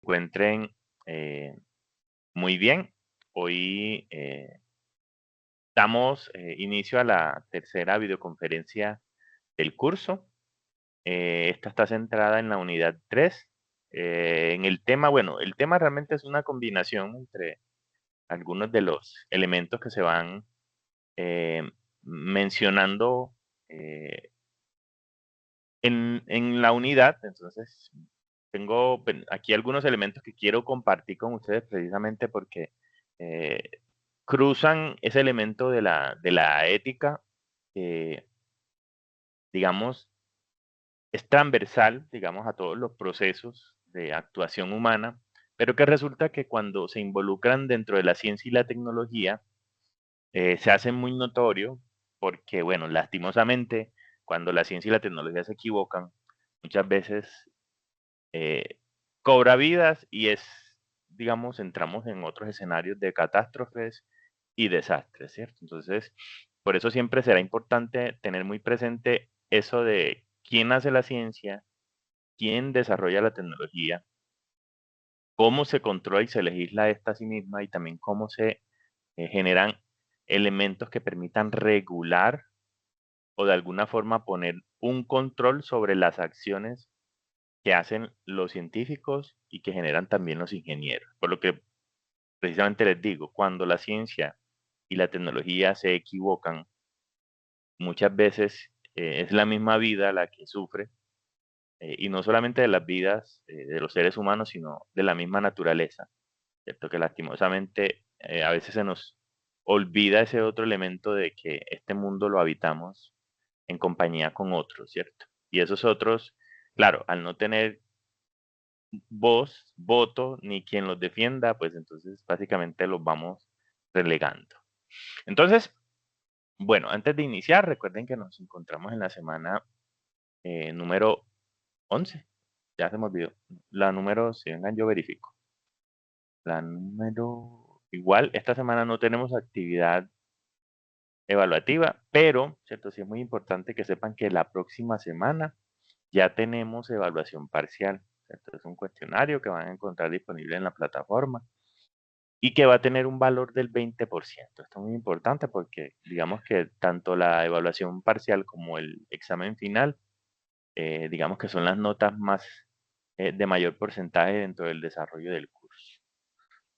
encuentren muy bien. Hoy damos inicio a la tercera videoconferencia del curso. Esta está centrada en la unidad 3. En el tema, bueno, el tema realmente es una combinación entre algunos de los elementos que se van eh, mencionando eh, en la unidad. Entonces, tengo aquí algunos elementos que quiero compartir con ustedes precisamente porque eh, cruzan ese elemento de la ética que, digamos, es transversal, digamos, a todos los procesos de actuación humana, pero que resulta que cuando se involucran dentro de la ciencia y la tecnología, se hace muy notorio porque, bueno, lastimosamente, cuando la ciencia y la tecnología se equivocan, muchas veces eh, cobra vidas y es, digamos, entramos en otros escenarios de catástrofes y desastres, ¿cierto? Entonces, por eso siempre será importante tener muy presente eso de quién hace la ciencia, quién desarrolla la tecnología, cómo se controla y se legisla esta a sí misma y también cómo se generan elementos que permitan regular o de alguna forma poner un control sobre las acciones que hacen los científicos y que generan también los ingenieros. Por lo que precisamente les digo, cuando la ciencia y la tecnología se equivocan, muchas veces es la misma vida la que sufre, y no solamente de las vidas de los seres humanos, sino de la misma naturaleza, ¿cierto? Que lastimosamente a veces se nos olvida ese otro elemento de que este mundo lo habitamos en compañía con otros, ¿cierto? Y esos otros, claro, al no tener voz, voto, ni quien los defienda, pues entonces básicamente los vamos relegando. Entonces, bueno, antes de iniciar, recuerden que nos encontramos en la semana número 11. Ya se me olvidó. La número, si vengan, yo verifico. La número, igual, esta semana no tenemos actividad evaluativa, pero, ¿cierto? Sí es muy importante que sepan que la próxima semana ya tenemos evaluación parcial, ¿cierto? Es un cuestionario que van a encontrar disponible en la plataforma y que va a tener un valor del 20%. Esto es muy importante porque digamos que tanto la evaluación parcial como el examen final, digamos que son las notas más de mayor porcentaje dentro del desarrollo del curso.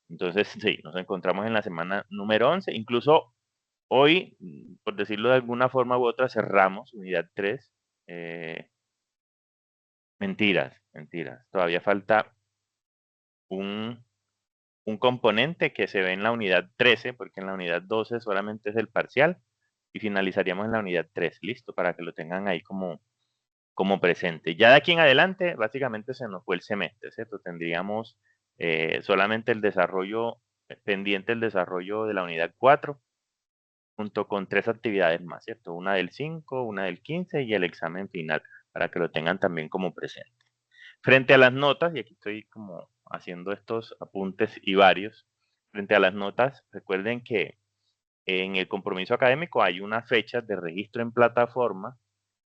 Entonces, sí, nos encontramos en la semana número 11. Incluso hoy, por decirlo de alguna forma u otra, cerramos unidad 3. Mentiras, mentiras. Todavía falta un un componente que se ve en la unidad 13, porque en la unidad 12 solamente es el parcial, y finalizaríamos en la unidad 3, listo, para que lo tengan ahí como presente. Ya de aquí en adelante, básicamente se nos fue el semestre, ¿cierto? Tendríamos solamente el desarrollo, pendiente el desarrollo de la unidad 4, junto con 3 actividades más, ¿cierto? Una del 5, una del 15 y el examen final, para que lo tengan también como presente. Frente a las notas, y aquí estoy como haciendo estos apuntes y varios, frente a las notas, recuerden que en el compromiso académico hay una fecha de registro en plataforma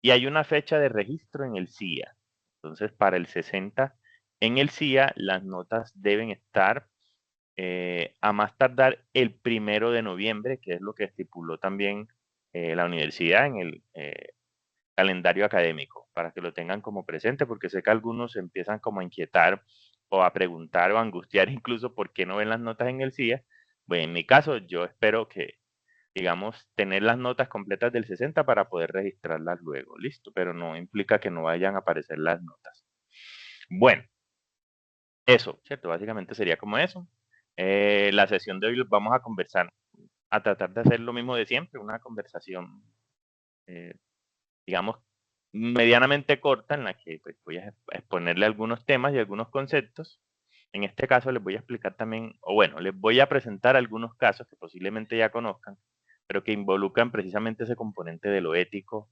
y hay una fecha de registro en el CIA. Entonces, para el 60 en el CIA, las notas deben estar a más tardar el 1 de noviembre, que es lo que estipuló también la universidad en el calendario académico, para que lo tengan como presente, porque sé que algunos se empiezan como a inquietar o a preguntar o a angustiar incluso por qué no ven las notas en el CIA. Bueno, en mi caso, yo espero que, digamos, tener las notas completas del 60 para poder registrarlas luego, listo, pero no implica que no vayan a aparecer las notas. Bueno, eso, ¿cierto? Básicamente sería como eso. La sesión de hoy vamos a conversar, a tratar de hacer lo mismo de siempre, una conversación eh, digamos, medianamente corta en la que pues, voy a exponerle algunos temas y algunos conceptos. En este caso les voy a explicar también, o bueno, les voy a presentar algunos casos que posiblemente ya conozcan, pero que involucran precisamente ese componente de lo ético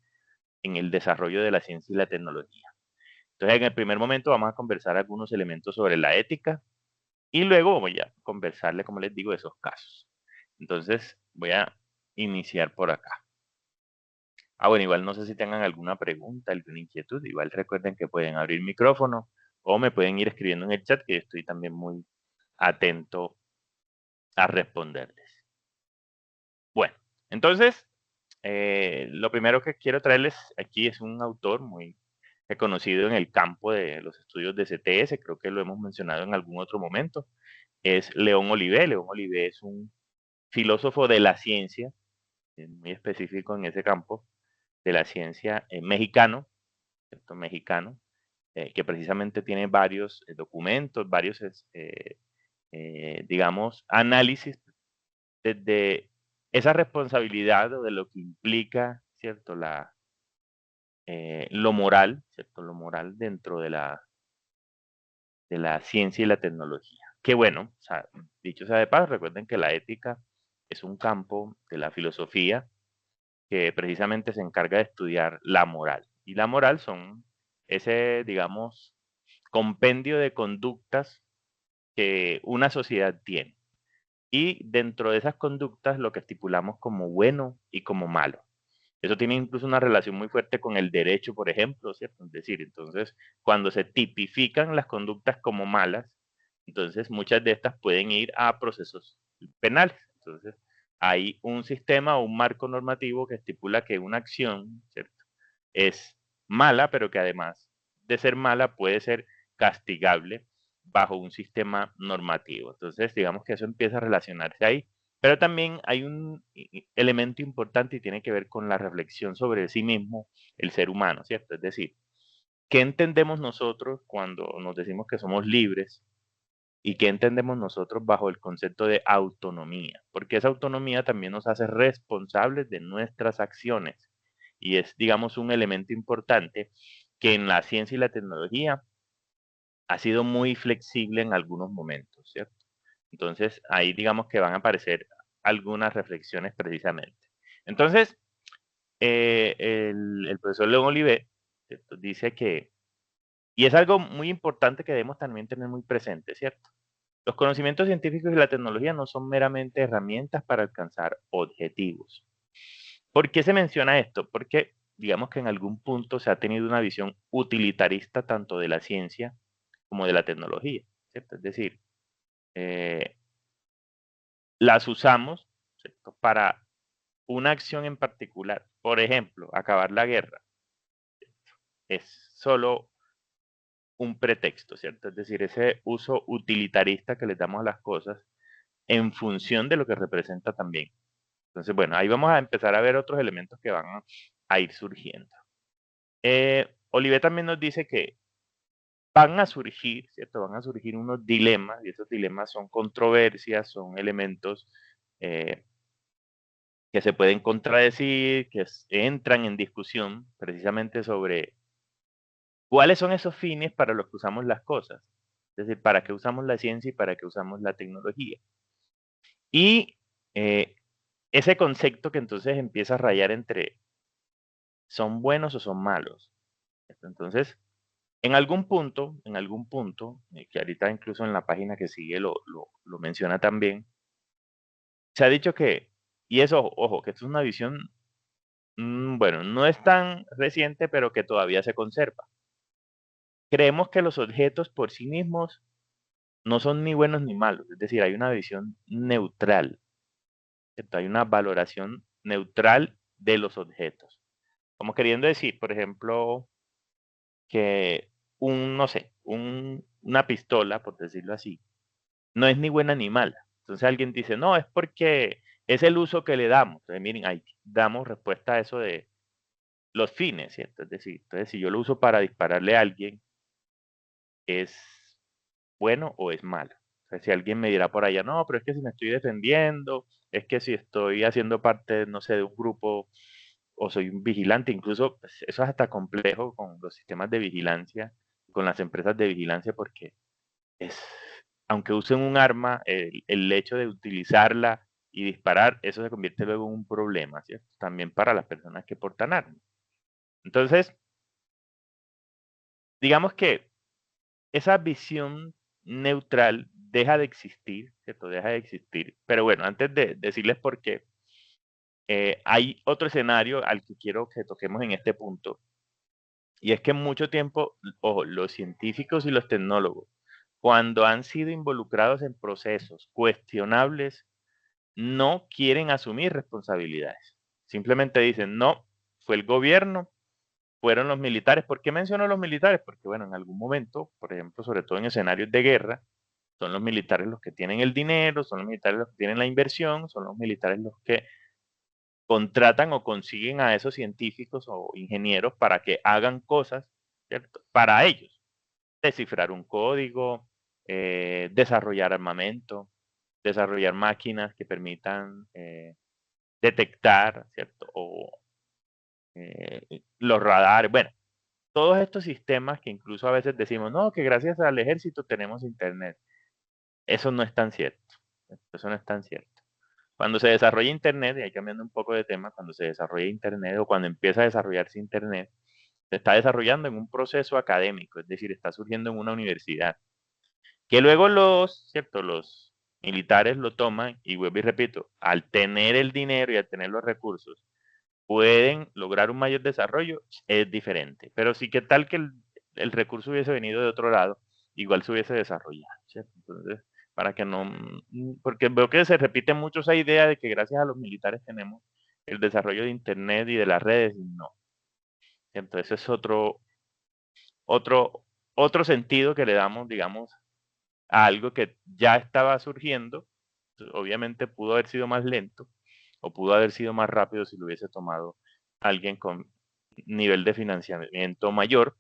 en el desarrollo de la ciencia y la tecnología. Entonces, en el primer momento vamos a conversar algunos elementos sobre la ética y luego voy a conversarle, como les digo, esos casos. Entonces, voy a iniciar por acá. Bueno, igual no sé si tengan alguna pregunta, alguna inquietud. Igual recuerden que pueden abrir micrófono o me pueden ir escribiendo en el chat, que yo estoy también muy atento a responderles. Bueno, entonces, lo primero que quiero traerles aquí es un autor muy reconocido en el campo de los estudios de CTS, creo que lo hemos mencionado en algún otro momento, es León Olivé. León Olivé es un filósofo de la ciencia, muy específico en ese campo, de la ciencia mexicano, ¿cierto? Mexicano, que precisamente tiene varios documentos, varios, digamos, análisis desde esa responsabilidad o de lo que implica, ¿cierto? Lo moral, ¿cierto? Lo moral dentro de la ciencia y la tecnología. Qué bueno, o sea, dicho sea de paso, recuerden que la ética es un campo de la filosofía que precisamente se encarga de estudiar la moral. Y la moral son ese, digamos, compendio de conductas que una sociedad tiene. Y dentro de esas conductas lo que estipulamos como bueno y como malo. Eso tiene incluso una relación muy fuerte con el derecho, por ejemplo, ¿cierto? Es decir, entonces, cuando se tipifican las conductas como malas, entonces muchas de estas pueden ir a procesos penales. Entonces, hay un sistema o un marco normativo que estipula que una acción, ¿cierto? Es mala, pero que además de ser mala puede ser castigable bajo un sistema normativo. Entonces, digamos que eso empieza a relacionarse ahí. Pero también hay un elemento importante y tiene que ver con la reflexión sobre sí mismo, el ser humano, ¿cierto? Es decir, ¿qué entendemos nosotros cuando nos decimos que somos libres? ¿Y qué entendemos nosotros bajo el concepto de autonomía? Porque esa autonomía también nos hace responsables de nuestras acciones y es, digamos, un elemento importante que en la ciencia y la tecnología ha sido muy flexible en algunos momentos, ¿cierto? Entonces, ahí digamos que van a aparecer algunas reflexiones precisamente. Entonces, el profesor León Olivet, ¿cierto? Dice que, y es algo muy importante que debemos también tener muy presente, ¿cierto? Los conocimientos científicos y la tecnología no son meramente herramientas para alcanzar objetivos. ¿Por qué se menciona esto? Porque digamos que en algún punto se ha tenido una visión utilitarista tanto de la ciencia como de la tecnología, ¿cierto? Es decir, eh, las usamos, ¿cierto? Para una acción en particular. Por ejemplo, acabar la guerra es solo un pretexto, ¿cierto? Es decir, ese uso utilitarista que le damos a las cosas en función de lo que representa también. Entonces, bueno, ahí vamos a empezar a ver otros elementos que van a ir surgiendo. Olivet también nos dice que van a surgir, ¿cierto? Van a surgir unos dilemas, y esos dilemas son controversias, son elementos eh, que se pueden contradecir, que entran en discusión precisamente sobre cuáles son esos fines para los que usamos las cosas. Es decir, para qué usamos la ciencia y para qué usamos la tecnología. Y eh, ese concepto que entonces empieza a rayar entre son buenos o son malos. Entonces, en algún punto, que ahorita incluso en la página que sigue lo menciona también, se ha dicho que, y eso, ojo, que esto es una visión, bueno, no es tan reciente, pero que todavía se conserva. Creemos que los objetos por sí mismos no son ni buenos ni malos, es decir, hay una visión neutral, ¿cierto? Hay una valoración neutral de los objetos. Como queriendo decir, por ejemplo, que no sé, una pistola, por decirlo así, no es ni buena ni mala. Entonces alguien dice, no, es porque es el uso que le damos. Entonces, miren, ahí damos respuesta a eso de los fines, ¿cierto? Es decir, entonces si yo lo uso para dispararle a alguien, ¿es bueno o es malo? O sea, si alguien me dirá por allá, no, pero es que si me estoy defendiendo, es que si estoy haciendo parte, no sé, de un grupo o soy un vigilante, incluso pues, eso es hasta complejo con los sistemas de vigilancia, con las empresas de vigilancia, porque es, aunque usen un arma, el hecho de utilizarla y disparar, eso se convierte luego en un problema, ¿cierto? También para las personas que portan armas. Entonces, digamos que esa visión neutral deja de existir, ¿cierto? Deja de existir. Pero bueno, antes de decirles por qué, hay otro escenario al que quiero que toquemos en este punto, Y es que mucho tiempo, ojo, los científicos y los tecnólogos, cuando han sido involucrados en procesos cuestionables, no quieren asumir responsabilidades. Simplemente dicen, no, fue el gobierno, fueron los militares. ¿Por qué menciono los militares? Porque, bueno, en algún momento, por ejemplo, sobre todo en escenarios de guerra, son los militares los que tienen el dinero, son los militares los que tienen la inversión, son los militares los que contratan o consiguen a esos científicos o ingenieros para que hagan cosas, ¿cierto? Para ellos, descifrar un código, desarrollar armamento, desarrollar máquinas que permitan detectar, ¿cierto? O los radares, bueno, todos estos sistemas que incluso a veces decimos, no, que gracias al ejército tenemos internet. Eso no es tan cierto. Eso no es tan cierto. Cuando se desarrolla internet, y ahí cambiando un poco de tema, cuando se desarrolla internet o cuando empieza a desarrollarse internet, se está desarrollando en un proceso académico, es decir, está surgiendo en una universidad, que luego ¿cierto? Los militares lo toman y vuelvo y repito, al tener el dinero y al tener los recursos, pueden lograr un mayor desarrollo, es diferente. Pero sí que tal que el recurso hubiese venido de otro lado, igual se hubiese desarrollado, ¿cierto? Entonces, para que no, porque veo que se repite mucho esa idea de que gracias a los militares tenemos el desarrollo de internet y de las redes, y no. Entonces es otro, otro sentido que le damos, digamos, a algo que ya estaba surgiendo. Obviamente pudo haber sido más lento o pudo haber sido más rápido si lo hubiese tomado alguien con nivel de financiamiento mayor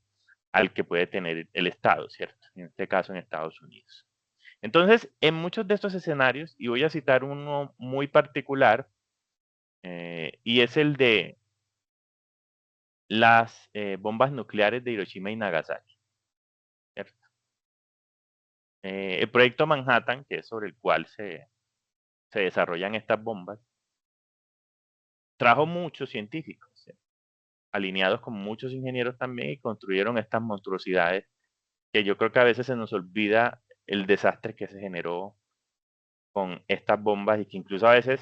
al que puede tener el Estado, ¿cierto? En este caso en Estados Unidos. Entonces, en muchos de estos escenarios, y voy a citar uno muy particular, y es el de las bombas nucleares de Hiroshima y Nagasaki, ¿cierto? El proyecto Manhattan, que es sobre el cual se desarrollan estas bombas, trajo muchos científicos, ¿cierto? Alineados con muchos ingenieros también, y construyeron estas monstruosidades que yo creo que a veces se nos olvida el desastre que se generó con estas bombas y que incluso a veces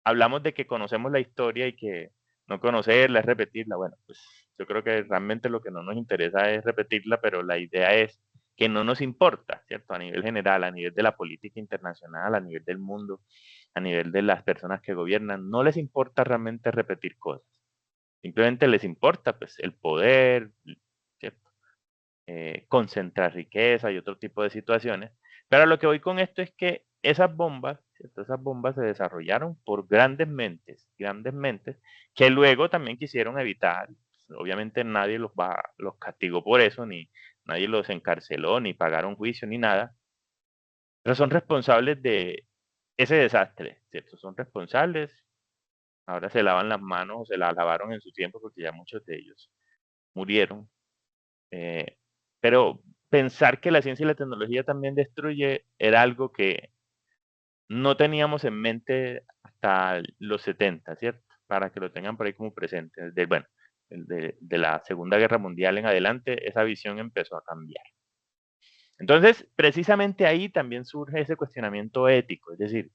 hablamos de que conocemos la historia y que no conocerla es repetirla. Bueno, pues yo creo que realmente lo que no nos interesa es repetirla, pero la idea es que no nos importa, ¿cierto? A nivel general, a nivel de la política internacional, a nivel del mundo, a nivel de las personas que gobiernan, no les importa realmente repetir cosas. Simplemente les importa pues el poder, ¿cierto? Concentrar riqueza y otro tipo de situaciones. Pero a lo que voy con esto es que esas bombas, ¿cierto? Esas bombas se desarrollaron por grandes mentes, que luego también quisieron evitar. Obviamente nadie los castigó por eso, ni nadie los encarceló, ni pagaron juicio, ni nada. Pero son responsables de ese desastre, ¿cierto? Son responsables. Ahora se lavan las manos o se las lavaron en su tiempo porque ya muchos de ellos murieron. Eh, pero pensar que la ciencia y la tecnología también destruye era algo que no teníamos en mente hasta los 70, ¿cierto? Para que lo tengan por ahí como presente. Bueno, de la Segunda Guerra Mundial en adelante, esa visión empezó a cambiar. Entonces, precisamente ahí también surge ese cuestionamiento ético, es decir,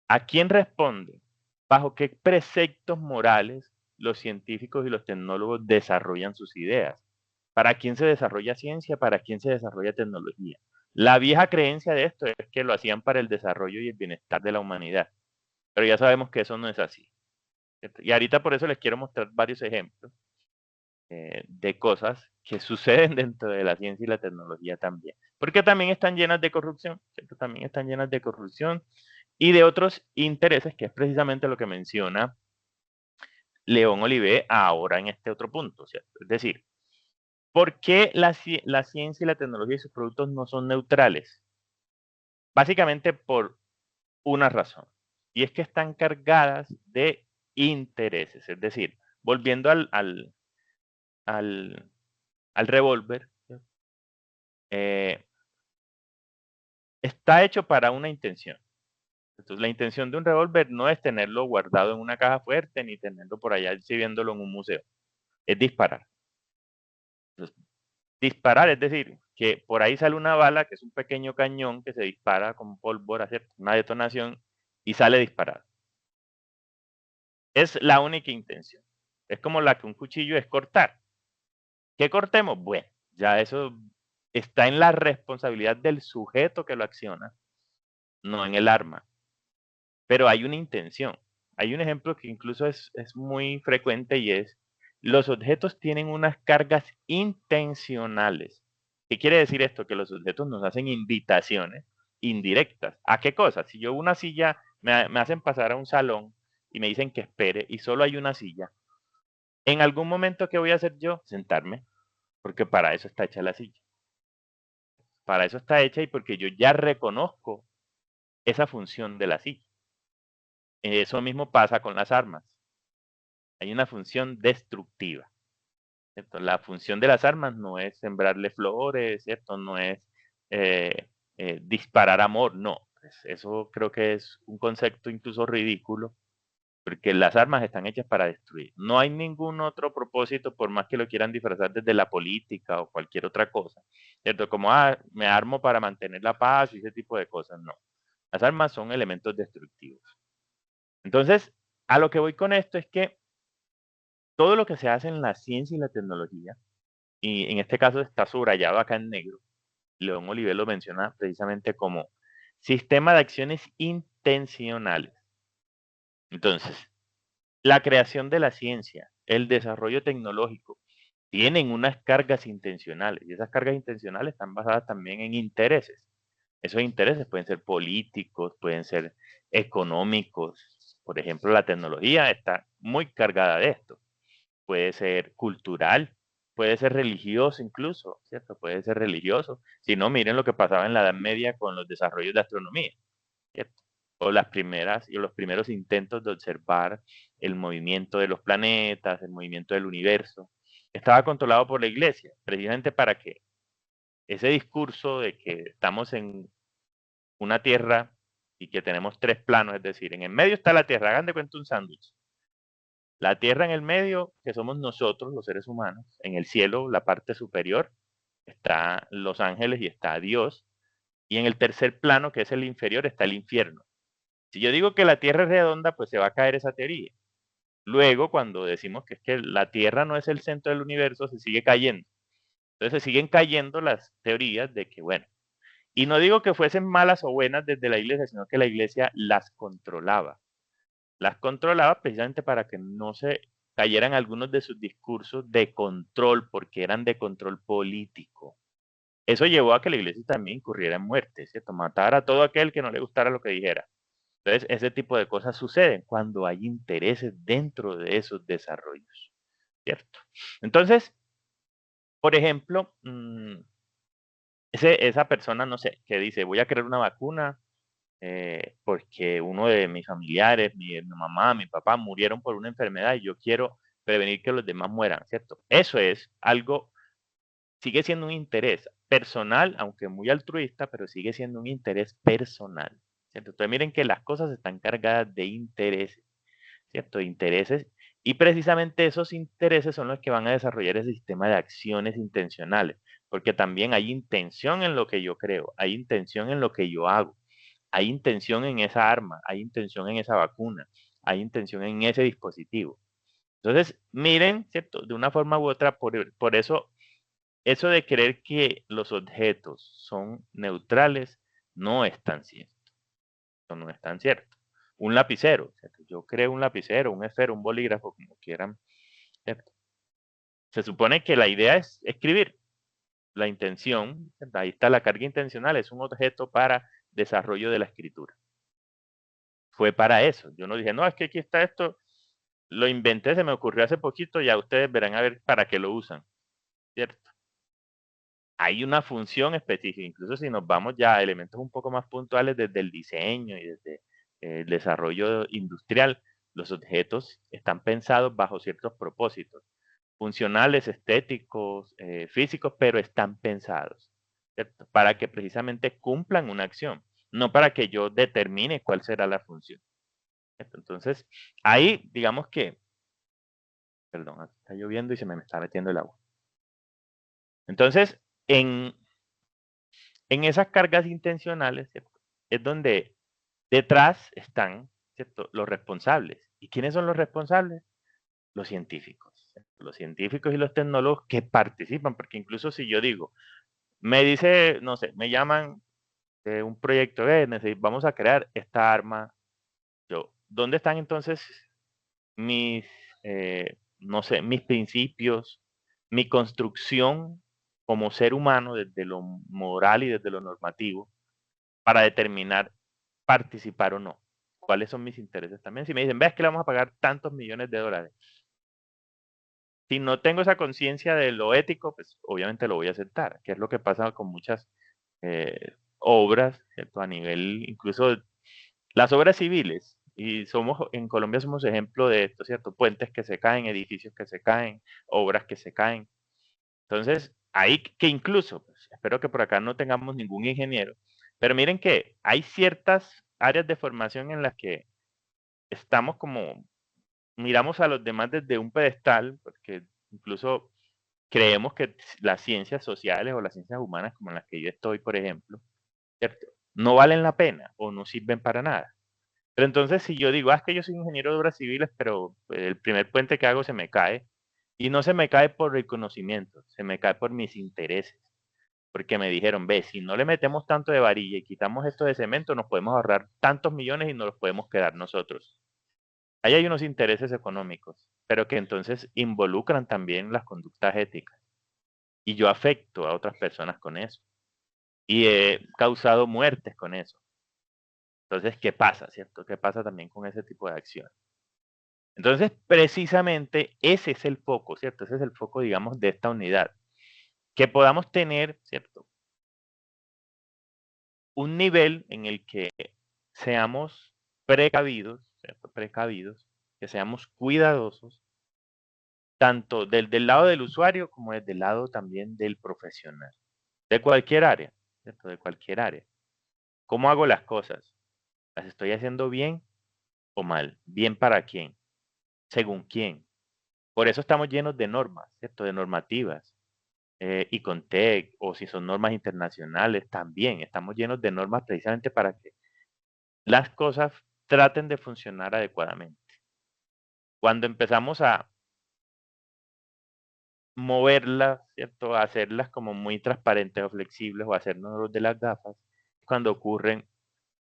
¿a quién responde? ¿Bajo qué preceptos morales los científicos y los tecnólogos desarrollan sus ideas? ¿Para quién se desarrolla ciencia? ¿Para quién se desarrolla tecnología? La vieja creencia de esto es que lo hacían para el desarrollo y el bienestar de la humanidad, pero ya sabemos que eso no es así, ¿cierto? Y ahorita por eso les quiero mostrar varios ejemplos de cosas que suceden dentro de la ciencia y la tecnología también, porque también están llenas de corrupción, ¿cierto? También están llenas de corrupción y de otros intereses, que es precisamente lo que menciona León Olivé ahora en este otro punto, ¿cierto? Es decir, ¿por qué la ciencia y la tecnología y sus productos no son neutrales? Básicamente por una razón, y es que están cargadas de intereses. Es decir, volviendo al, al revólver, está hecho para una intención. Entonces, la intención de un revólver no es tenerlo guardado en una caja fuerte ni tenerlo por allá exhibiéndolo en un museo, es disparar. Entonces, disparar, es decir, que por ahí sale una bala, que es un pequeño cañón que se dispara con pólvora, ¿cierto? Una detonación y sale disparado. Es la única intención. Es como la que un cuchillo es cortar. ¿Qué cortemos? Bueno, ya eso está en la responsabilidad del sujeto que lo acciona, no en el arma. Pero hay una intención. Hay un ejemplo que incluso es muy frecuente y es, los objetos tienen unas cargas intencionales. ¿Qué quiere decir esto? Que los objetos nos hacen invitaciones indirectas. ¿A qué cosa? Si yo una silla, me hacen pasar a un salón y me dicen que espere y solo hay una silla, en algún momento, ¿qué voy a hacer yo? Sentarme, porque para eso está hecha la silla. Para eso está hecha y porque yo ya reconozco esa función de la silla. Eso mismo pasa con las armas. Hay una función destructiva, ¿cierto? La función de las armas no es sembrarle flores, ¿cierto? No es disparar amor, no. Pues eso creo que es un concepto incluso ridículo, porque las armas están hechas para destruir. No hay ningún otro propósito, por más que lo quieran disfrazar desde la política o cualquier otra cosa, ¿cierto? Como, me armo para mantener la paz y ese tipo de cosas, no. Las armas son elementos destructivos. Entonces, a lo que voy con esto es que todo lo que se hace en la ciencia y la tecnología, y en este caso está subrayado acá en negro, León Oliver lo menciona precisamente como sistema de acciones intencionales. Entonces, la creación de la ciencia, el desarrollo tecnológico, tienen unas cargas intencionales, y esas cargas intencionales están basadas también en intereses. Esos intereses pueden ser políticos, pueden ser económicos. Por ejemplo, la tecnología está muy cargada de esto. Puede ser cultural, puede ser religioso incluso, ¿cierto? Puede ser religioso. Si no, miren lo que pasaba en la Edad Media con los desarrollos de astronomía, ¿cierto? O las primeras y los primeros intentos de observar el movimiento de los planetas, el movimiento del universo. Estaba controlado por la iglesia, precisamente para que ese discurso de que estamos en una tierra y que tenemos tres planos, es decir, en el medio está la tierra, hagan de cuenta un sándwich. La tierra en el medio, que somos nosotros, los seres humanos. En el cielo, la parte superior, está los ángeles y está Dios. Y en el tercer plano, que es el inferior, está el infierno. Si yo digo que la tierra es redonda, pues se va a caer esa teoría. Luego, cuando decimos que es que la tierra no es el centro del universo, se sigue cayendo. Entonces se siguen cayendo las teorías de que, bueno, y no digo que fuesen malas o buenas desde la iglesia, sino que la iglesia las controlaba. Las controlaba precisamente para que no se cayeran algunos de sus discursos de control, porque eran de control político. Eso llevó a que la iglesia también incurriera en muerte, ¿cierto? Matar a todo aquel que no le gustara lo que dijera. Entonces, ese tipo de cosas suceden cuando hay intereses dentro de esos desarrollos, ¿cierto? Entonces, por ejemplo, esa persona, no sé, que dice, voy a crear una vacuna porque uno de mis familiares, mi mamá, mi papá murieron por una enfermedad y yo quiero prevenir que los demás mueran, ¿cierto? Eso es algo, sigue siendo un interés personal, aunque muy altruista, pero sigue siendo un interés personal, ¿cierto? Entonces miren que las cosas están cargadas de intereses, ¿cierto? De intereses, y precisamente esos intereses son los que van a desarrollar ese sistema de acciones intencionales, porque también hay intención en lo que yo creo, hay intención en lo que yo hago. Hay intención en esa arma, hay intención en esa vacuna, hay intención en ese dispositivo. Entonces, miren, ¿cierto? De una forma u otra, por eso, eso de creer que los objetos son neutrales no es tan cierto. No es tan cierto. Un lapicero, ¿cierto? Yo creo un lapicero, un esfero, un bolígrafo, como quieran, ¿cierto? Se supone que la idea es escribir. La intención, ¿cierto? Ahí está la carga intencional, es un objeto para desarrollo de la escritura. Fue para eso. Yo no dije, no, es que aquí está esto, lo inventé, se me ocurrió hace poquito, ya ustedes verán a ver para qué lo usan, ¿cierto? Hay una función específica, incluso si nos vamos ya a elementos un poco más puntuales desde el diseño y desde el desarrollo industrial, los objetos están pensados bajo ciertos propósitos, funcionales, estéticos, físicos, pero están pensados, ¿cierto? Para que precisamente cumplan una acción, no para que yo determine cuál será la función. Entonces, ahí, digamos que, perdón, aquí está lloviendo y se me está metiendo el agua. Entonces, en esas cargas intencionales, ¿cierto? Es donde detrás están, ¿cierto? Los responsables. ¿Y quiénes son los responsables? Los científicos. los científicos y los tecnólogos que participan, porque incluso si yo digo, me dice, no sé, me llaman de un proyecto, vamos a crear esta arma, yo, ¿dónde están entonces mis, no sé, mis principios, mi construcción como ser humano desde lo moral y desde lo normativo para determinar participar o no? ¿Cuáles son mis intereses también? Si me dicen, ves que le vamos a pagar tantos millones de dólares, si no tengo esa conciencia de lo ético, pues obviamente lo voy a aceptar, que es lo que pasa con muchas obras, ¿cierto? A nivel, incluso las obras civiles, y somos, en Colombia somos ejemplo de esto, ¿cierto? Puentes que se caen, edificios que se caen, obras que se caen. Entonces, ahí que incluso, pues, espero que por acá no tengamos ningún ingeniero, pero miren que hay ciertas áreas de formación en las que estamos como, miramos a los demás desde un pedestal, porque incluso creemos que las ciencias sociales o las ciencias humanas, como en las que yo estoy, por ejemplo, ¿cierto? No valen la pena o no sirven para nada. Pero entonces, si yo digo, es que yo soy ingeniero de obras civiles, pero pues, el primer puente que hago se me cae, y no se me cae por el conocimiento, se me cae por mis intereses, porque me dijeron, ve, si no le metemos tanto de varilla y quitamos esto de cemento, nos podemos ahorrar tantos millones y nos los podemos quedar nosotros. Ahí hay unos intereses económicos, pero que entonces involucran también las conductas éticas. Y yo afecto a otras personas con eso. Y he causado muertes con eso. Entonces, ¿qué pasa, cierto? ¿Qué pasa también con ese tipo de acción? Entonces, precisamente ese es el foco, ¿cierto? Ese es el foco, digamos, de esta unidad. Que podamos tener, ¿cierto? Un nivel en el que seamos precavidos, ¿cierto? Precavidos, que seamos cuidadosos, tanto del lado del usuario como desde el lado también del profesional, de cualquier área, ¿cierto? De cualquier área. ¿Cómo hago las cosas? ¿Las estoy haciendo bien o mal? ¿Bien para quién? ¿Según quién? Por eso estamos llenos de normas, ¿cierto? De normativas. Y con TEC, o si son normas internacionales, también estamos llenos de normas precisamente para que las cosas traten de funcionar adecuadamente. Cuando empezamos a moverlas, ¿cierto? A hacerlas como muy transparentes o flexibles o hacernos los de las gafas, cuando ocurren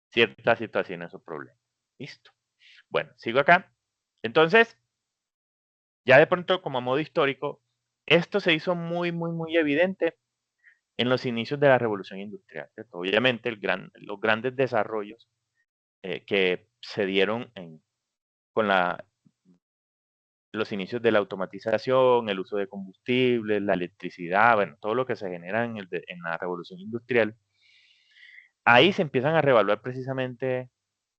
ciertas situaciones o problemas. Listo. Bueno, sigo acá. Entonces, ya de pronto, como a modo histórico, esto se hizo muy, muy, muy evidente en los inicios de la revolución industrial, ¿cierto? Obviamente, los grandes desarrollos que se dieron con los inicios de la automatización, el uso de combustibles, la electricidad, bueno, todo lo que se genera en la revolución industrial, ahí se empiezan a revaluar precisamente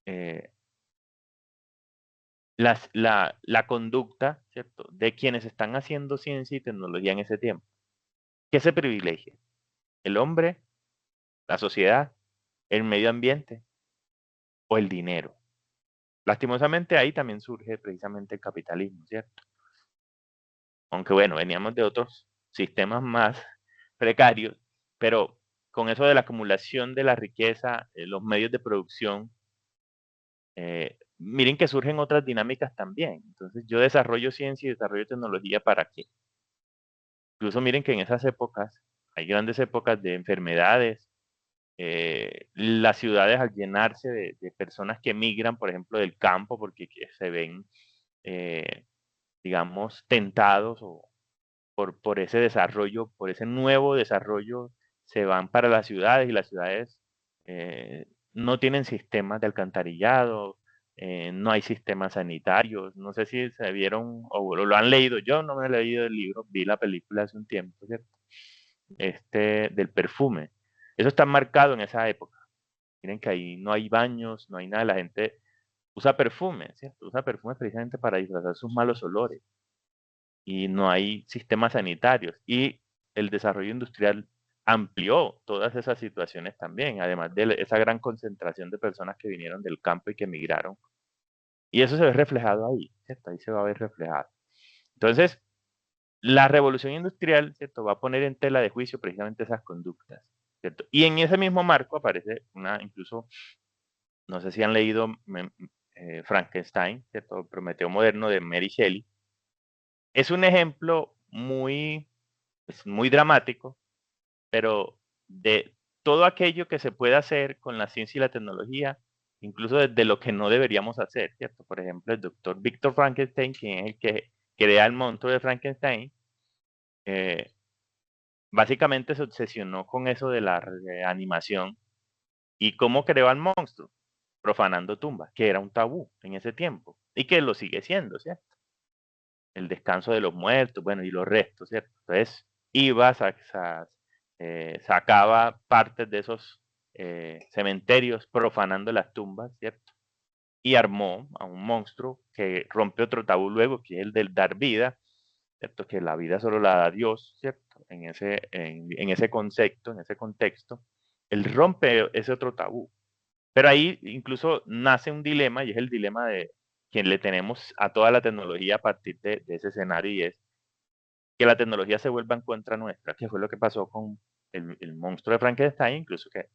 eh, la conducta, ¿cierto?, de quienes están haciendo ciencia y tecnología en ese tiempo. ¿Qué se privilegia? ¿El hombre, la sociedad, el medio ambiente o el dinero? Lastimosamente ahí también surge precisamente el capitalismo, ¿cierto? Aunque bueno, veníamos de otros sistemas más precarios, pero con eso de la acumulación de la riqueza, los medios de producción, miren que surgen otras dinámicas también. Entonces yo desarrollo ciencia y desarrollo tecnología para qué. Incluso miren que en esas épocas hay grandes épocas de enfermedades, las ciudades al llenarse de personas que migran, por ejemplo, del campo porque se ven, eh, digamos, tentados o por ese desarrollo, por ese nuevo desarrollo, se van para las ciudades y las ciudades no tienen sistemas de alcantarillado, no hay sistemas sanitarios. No sé si se vieron o lo han leído. Yo no me he leído el libro, vi la película hace un tiempo, ¿cierto? Del perfume. Eso está marcado en esa época. Miren que ahí no hay baños, no hay nada. La gente usa perfume, ¿cierto? Usa perfume precisamente para disfrazar sus malos olores y no hay sistemas sanitarios. Y el desarrollo industrial amplió todas esas situaciones también, además de esa gran concentración de personas que vinieron del campo y que emigraron. Y eso se ve reflejado ahí, ¿cierto? Ahí se va a ver reflejado. Entonces, la revolución industrial, ¿cierto? Va a poner en tela de juicio precisamente esas conductas, ¿cierto? Y en ese mismo marco aparece incluso, no sé si han leído Frankenstein, ¿cierto? Prometeo moderno de Mary Shelley, Es un ejemplo muy, pues, muy dramático, pero de todo aquello que se puede hacer con la ciencia y la tecnología, incluso desde lo que no deberíamos hacer, ¿cierto? Por ejemplo, el doctor Víctor Frankenstein, quien es el que crea el monstruo de Frankenstein, eh, básicamente se obsesionó con eso de la reanimación. ¿Y cómo creó al monstruo? Profanando tumbas, que era un tabú en ese tiempo y que lo sigue siendo, ¿cierto? El descanso de los muertos, bueno, y los restos, ¿cierto? Entonces, iba, sacaba partes de esos cementerios profanando las tumbas, ¿cierto? Y armó a un monstruo que rompe otro tabú luego, que es el del dar vida, ¿cierto? Que la vida solo la da Dios, ¿cierto? En ese concepto, en ese contexto, él rompe ese otro tabú. Pero ahí incluso nace un dilema y es el dilema de quien le tenemos a toda la tecnología a partir de ese escenario y es que la tecnología se vuelva en contra nuestra, que fue lo que pasó con el monstruo de Frankenstein, incluso que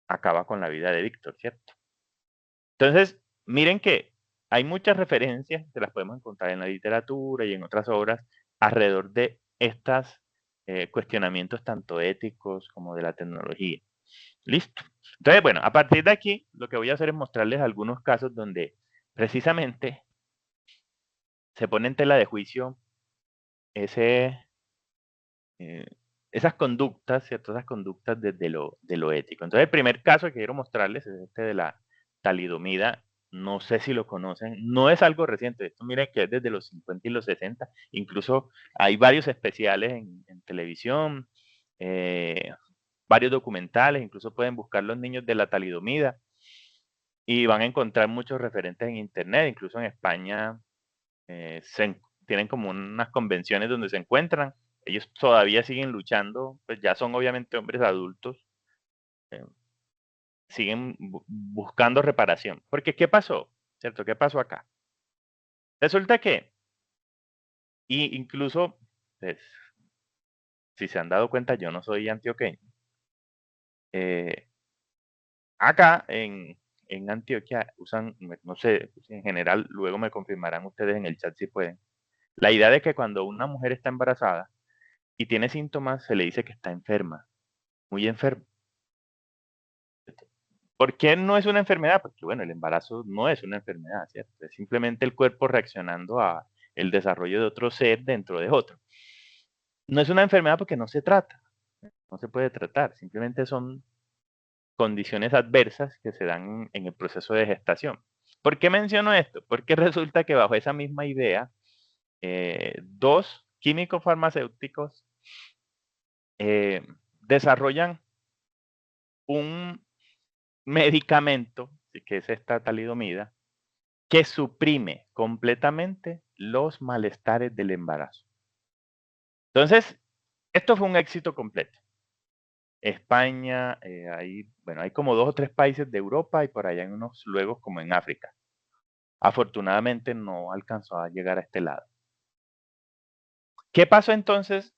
acaba con la vida de Víctor, ¿cierto? Entonces, miren que hay muchas referencias que las podemos encontrar en la literatura y en otras obras alrededor de estos cuestionamientos tanto éticos como de la tecnología. Listo. Entonces, bueno, a partir de aquí, lo que voy a hacer es mostrarles algunos casos donde precisamente se pone en tela de juicio ese, eh, esas conductas, ¿cierto? Esas conductas de lo ético. Entonces, el primer caso que quiero mostrarles es este de la talidomida. No sé si lo conocen, no es algo reciente, esto miren que es desde los 50 y los 60, incluso hay varios especiales en televisión, eh, varios documentales, incluso pueden buscar los niños de la talidomida y van a encontrar muchos referentes en internet, incluso en España tienen como unas convenciones donde se encuentran. Ellos todavía siguen luchando, pues ya son obviamente hombres adultos, eh, siguen buscando reparación. Porque, ¿qué pasó? ¿Cierto? ¿Qué pasó acá? Resulta que, y incluso, pues, si se han dado cuenta, yo no soy antioqueño. eh, Acá en Antioquia usan, no sé, en general, luego me confirmarán ustedes en el chat si pueden, la idea de que cuando una mujer está embarazada y tiene síntomas, se le dice que está enferma, muy enferma. ¿Por qué no es una enfermedad? Porque bueno, el embarazo no es una enfermedad, ¿cierto? Es simplemente el cuerpo reaccionando a el desarrollo de otro ser dentro de otro. No es una enfermedad porque no se trata, no se puede tratar, simplemente son condiciones adversas que se dan en el proceso de gestación. ¿Por qué menciono esto? Porque resulta que bajo esa misma idea, dos químicos farmacéuticos eh, desarrollan un medicamento, que es esta talidomida, que suprime completamente los malestares del embarazo. Entonces, esto fue un éxito completo. España, bueno, hay como 2 o 3 países de Europa y por allá en unos luego como en África. Afortunadamente no alcanzó a llegar a este lado. ¿Qué pasó entonces?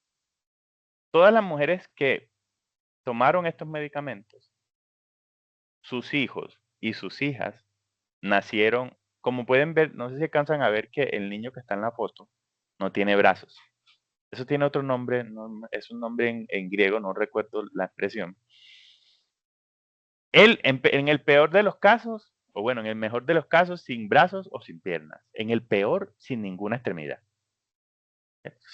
Todas las mujeres que tomaron estos medicamentos, sus hijos y sus hijas nacieron, como pueden ver, no sé si alcanzan a ver que el niño que está en la foto no tiene brazos. Eso tiene otro nombre, es un nombre en griego, no recuerdo la expresión. Él, en el peor de los casos, o bueno, en el mejor de los casos, sin brazos o sin piernas. En el peor, sin ninguna extremidad.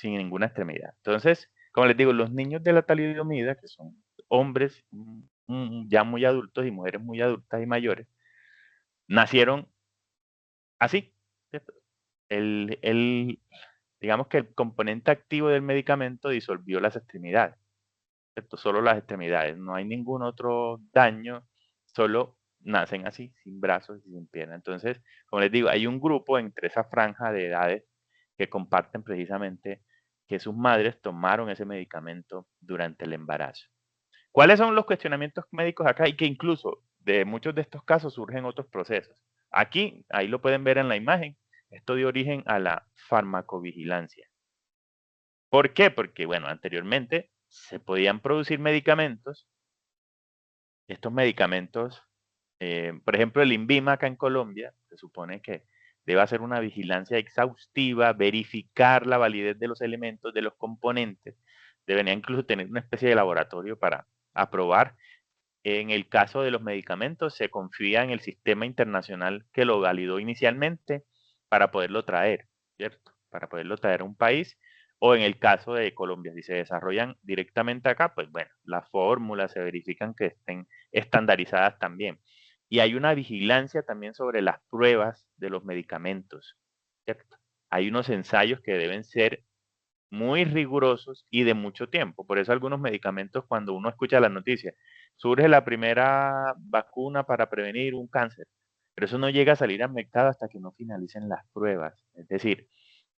Sin ninguna extremidad. Entonces, como les digo, los niños de la talidomida, que son hombres ya muy adultos y mujeres muy adultas y mayores, nacieron así. ¿Cierto? El, digamos que el componente activo del medicamento disolvió las extremidades, ¿cierto? Solo las extremidades, no hay ningún otro daño, solo nacen así, sin brazos y sin piernas. Entonces, como les digo, hay un grupo entre esa franja de edades que comparten precisamente que sus madres tomaron ese medicamento durante el embarazo. ¿Cuáles son los cuestionamientos médicos acá? Y que incluso de muchos de estos casos surgen otros procesos. Aquí, ahí lo pueden ver en la imagen, esto dio origen a la farmacovigilancia. ¿Por qué? Porque, bueno, anteriormente se podían producir medicamentos. Estos medicamentos, por ejemplo, el Inviva acá en Colombia, se supone que debe hacer una vigilancia exhaustiva, verificar la validez de los elementos, de los componentes. Debería incluso tener una especie de laboratorio para aprobar. En el caso de los medicamentos, se confía en el sistema internacional que lo validó inicialmente para poderlo traer, ¿cierto? Para poderlo traer a un país. O en el caso de Colombia, si se desarrollan directamente acá, pues bueno, las fórmulas se verifican que estén estandarizadas también. Y hay una vigilancia también sobre las pruebas de los medicamentos, ¿cierto? Hay unos ensayos que deben ser muy rigurosos y de mucho tiempo. Por eso algunos medicamentos, cuando uno escucha las noticias, surge la primera vacuna para prevenir un cáncer, pero eso no llega a salir al mercado hasta que no finalicen las pruebas. Es decir,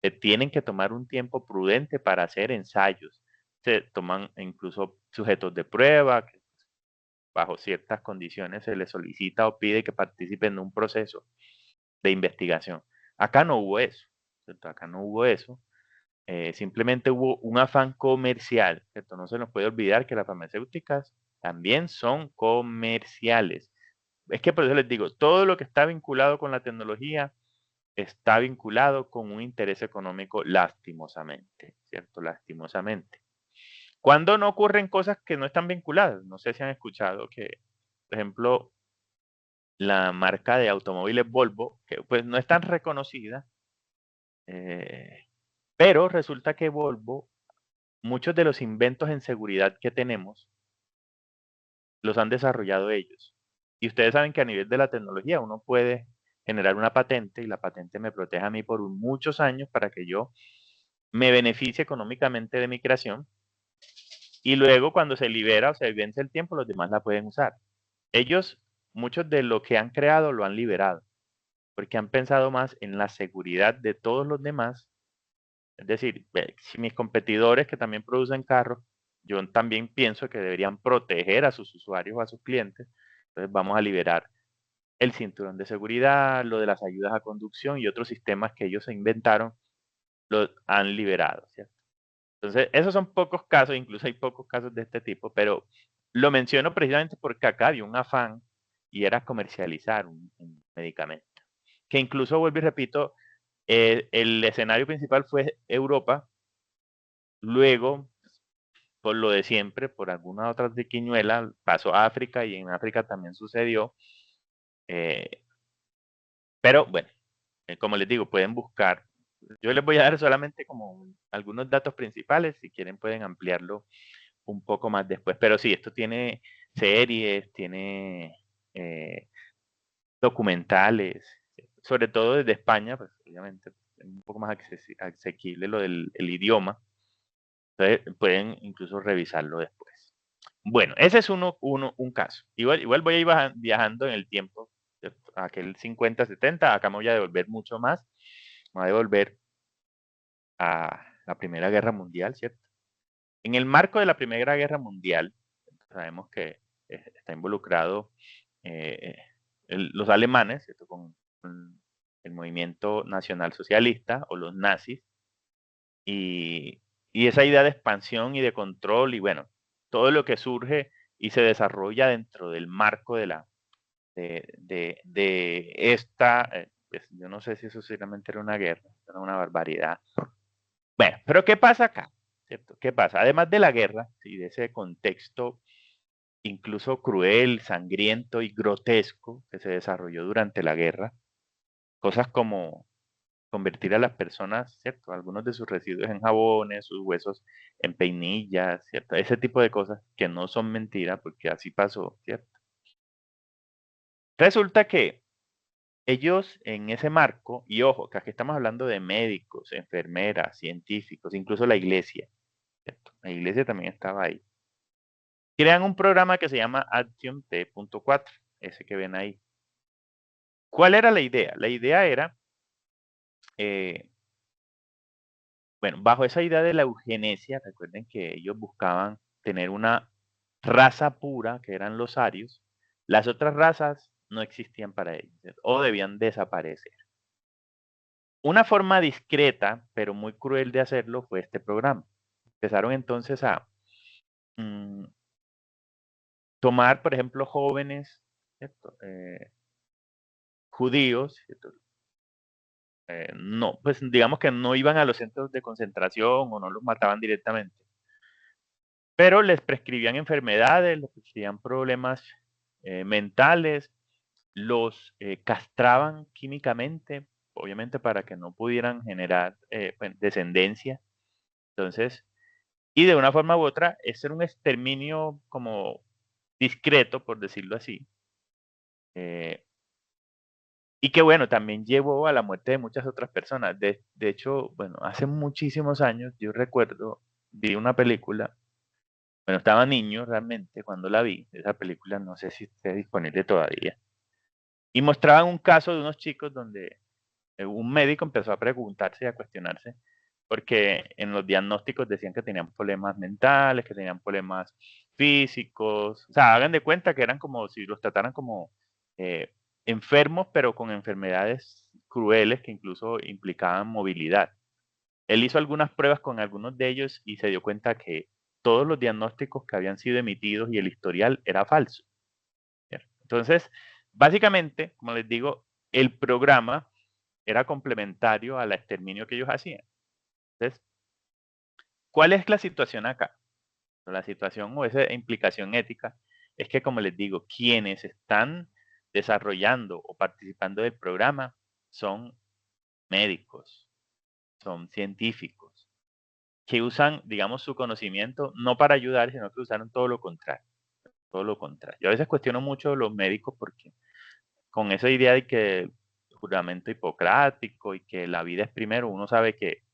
se tienen que tomar un tiempo prudente para hacer ensayos. Se toman incluso sujetos de prueba, que bajo ciertas condiciones se les solicita o pide que participen en un proceso de investigación. Acá no hubo eso, ¿cierto? Acá no hubo eso. Simplemente hubo un afán comercial, ¿cierto? No se nos puede olvidar que las farmacéuticas también son comerciales. Es que por eso les digo, todo lo que está vinculado con la tecnología está vinculado con un interés económico lastimosamente, ¿cierto? Lastimosamente. Cuando no ocurren cosas que no están vinculadas, no sé si han escuchado que, por ejemplo, la marca de automóviles Volvo, que pues no es tan reconocida, eh, pero resulta que Volvo, muchos de los inventos en seguridad que tenemos, los han desarrollado ellos. Y ustedes saben que a nivel de la tecnología uno puede generar una patente y la patente me protege a mí por muchos años para que yo me beneficie económicamente de mi creación y luego cuando se libera o se vence el tiempo los demás la pueden usar. Ellos, muchos de lo que han creado lo han liberado porque han pensado más en la seguridad de todos los demás. Es decir, si mis competidores que también producen carros, yo también pienso que deberían proteger a sus usuarios o a sus clientes. Entonces vamos a liberar el cinturón de seguridad, lo de las ayudas a conducción y otros sistemas que ellos se inventaron, los han liberado, ¿cierto? Entonces, esos son pocos casos, incluso hay pocos casos de este tipo, pero lo menciono precisamente porque acá había un afán y era comercializar un medicamento. Que incluso, vuelvo y repito, el escenario principal fue Europa. Luego, por lo de siempre, por alguna otra triquiñuela, pasó a África y en África también sucedió. eh, pero bueno, como les digo, pueden buscar. Yo les voy a dar solamente como algunos datos principales, si quieren pueden ampliarlo un poco más después. Pero sí, esto tiene series, tiene documentales, sobre todo desde España, pues obviamente es un poco más asequible lo del el idioma. Entonces pueden incluso revisarlo después. Bueno, ese es un caso. Igual voy a ir viajando en el tiempo, ¿cierto? Aquel 50, 70, acá me voy a devolver mucho más. Me voy a devolver a la Primera Guerra Mundial, ¿cierto? En el marco de la Primera Guerra Mundial, sabemos que está involucrado eh, los alemanes, ¿cierto? Con el movimiento nacional socialista o los nazis, y, y esa idea de expansión y de control y bueno, todo lo que surge y se desarrolla dentro del marco de esta, pues, yo no sé si eso realmente era una guerra, era una barbaridad. Bueno, pero ¿qué pasa acá? ¿Cierto? ¿Qué pasa? Además de la guerra y de ese contexto incluso cruel, sangriento y grotesco que se desarrolló durante la guerra, cosas como convertir a las personas, ¿cierto? Algunos de sus residuos en jabones, sus huesos en peinillas, ¿cierto? Ese tipo de cosas que no son mentiras porque así pasó, ¿cierto? Resulta que ellos en ese marco, y ojo, que aquí estamos hablando de médicos, enfermeras, científicos, incluso la iglesia, ¿cierto? La iglesia también estaba ahí. Crean un programa que se llama Action T.4, ese que ven ahí. ¿Cuál era la idea? La idea era, eh, bueno, bajo esa idea de la eugenesia, recuerden que ellos buscaban tener una raza pura, que eran los arios, las otras razas no existían para ellos, ¿cierto? O debían desaparecer. Una forma discreta, pero muy cruel de hacerlo fue este programa. Empezaron entonces a mm, tomar, por ejemplo, jóvenes, ¿cierto? Judíos, ¿cierto? no, pues digamos que no iban a los centros de concentración o no los mataban directamente, pero les prescribían enfermedades, les prescribían problemas mentales, los castraban químicamente, obviamente para que no pudieran generar pues, descendencia. Entonces, y de una forma u otra, ese era un exterminio como discreto, por decirlo así, eh, y que bueno, también llevó a la muerte de muchas otras personas. De hecho, bueno, hace muchísimos años, yo recuerdo, vi una película, bueno, estaba niño realmente cuando la vi, esa película no sé si esté disponible todavía, y mostraban un caso de unos chicos donde un médico empezó a preguntarse y a cuestionarse, porque en los diagnósticos decían que tenían problemas mentales, que tenían problemas físicos, o sea, hagan de cuenta que eran como si los trataran como eh, enfermos, pero con enfermedades crueles que incluso implicaban movilidad. Él hizo algunas pruebas con algunos de ellos y se dio cuenta que todos los diagnósticos que habían sido emitidos y el historial era falso. ¿Cierto? Entonces, básicamente, como les digo, el programa era complementario al exterminio que ellos hacían. Entonces, ¿cuál es la situación acá? La situación o esa implicación ética es que, como les digo, quienes están desarrollando o participando del programa son médicos, son científicos, que usan, digamos, su conocimiento no para ayudar, sino que usaron todo lo contrario, todo lo contrario. Yo a veces cuestiono mucho a los médicos porque con esa idea de que el juramento hipocrático y que la vida es primero, uno sabe que